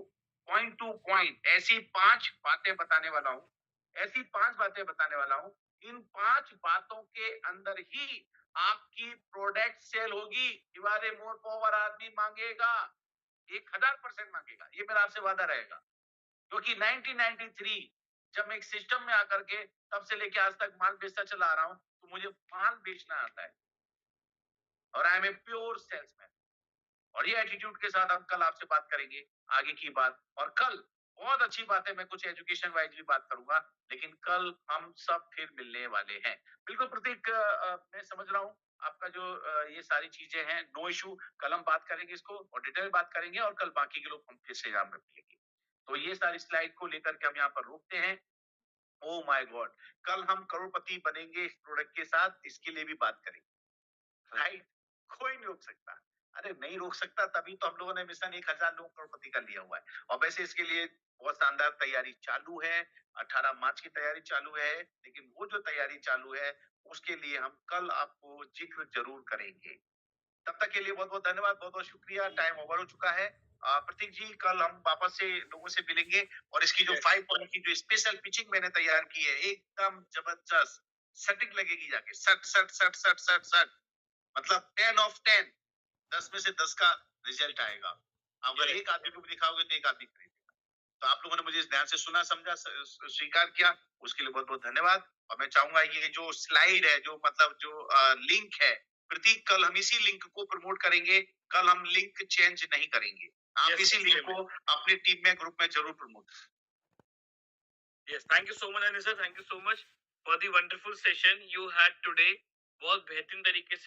पॉइंट टू पॉइंट ऐसी 5 बातें बताने वाला हूँ, ऐसी 5 बातें बताने वाला हूँ। इन 5 बातों के अंदर ही आपकी प्रोडक्ट सेल होगी। दीवारे मोर पावर आदमी मांगेगा, 1000% मांगेगा, ये मेरा आपसे वादा रहेगा। क्योंकि 1993 जब मैं एक सिस्टम में आकर के तब से लेके आज तक माल बेचता चला आ रहा हूँ, तो मुझे माल बेचना आता है और I am a pure salesman. और ये एटीट्यूड के साथ हम कल आपसे बात करेंगे आगे की बात। और कल बहुत अच्छी बात है, मैं कुछ एजुकेशन वाइज भी बात करूंगा, लेकिन कल हम सब फिर मिलने वाले हैं। बिल्कुल प्रतीक, मैं समझ रहा हूँ आपका जो ये सारी चीजें हैं, नो इशू। कल हम बात करेंगे इसको और डिटेल बात करेंगे और कल बाकी के लोग हम फिर से यहाँ पर मिलेंगे। तो ये सारी स्लाइड को लेकर के हम यहाँ पर रोकते हैं। ओ माय गॉड, कल हम करोड़पति बनेंगे इस प्रोडक्ट के साथ, इसके लिए भी बात करेंगे। राइट, कोई नहीं रोक सकता। अरे नहीं रोक सकता, तभी तो हम लोगों ने मिशन 1000 लोग करोड़पति का लिया हुआ है। और वैसे इसके लिए बहुत शानदार तैयारी चालू है। 18 मार्च की तैयारी चालू है, लेकिन वो जो तैयारी चालू है उसके लिए हम कल आपको जिक्र जरूर करेंगे। तब तक के लिए बहुत बहुत धन्यवाद, बहुत बहुत शुक्रिया। टाइम ओवर हो चुका है। प्रतीक जी, कल हम वापस से लोगों से मिलेंगे और इसकी जो 5 पॉइंट की जो स्पेशल पिचिंग मैंने तैयार की है, एकदम जबरदस्त सेटिंग लगेगी जाके, सट सट सट सट सट सट, मतलब 10 ऑफ 10, 10 में से 10 का रिजल्ट आएगा। अगर एक आदमी को भी दिखाओगे तो एक आदमी खरीदेगा। तो आप लोगों ने मुझे इस ध्यान से सुना, समझा, स्वीकार किया, उसके लिए बहुत बहुत धन्यवाद। और मैं चाहूंगा ये जो स्लाइड है, जो मतलब जो लिंक है, प्रतीक, कल हम इसी लिंक को प्रमोट करेंगे। कल हम लिंक चेंज नहीं करेंगे। आप इसी लिंक को अपनी टीम में, ग्रुप में जरूर promote. Yes, thank you so much, Anisha. Thank you so much for the wonderful session you had today. बहुत बेहतरीन तरीके से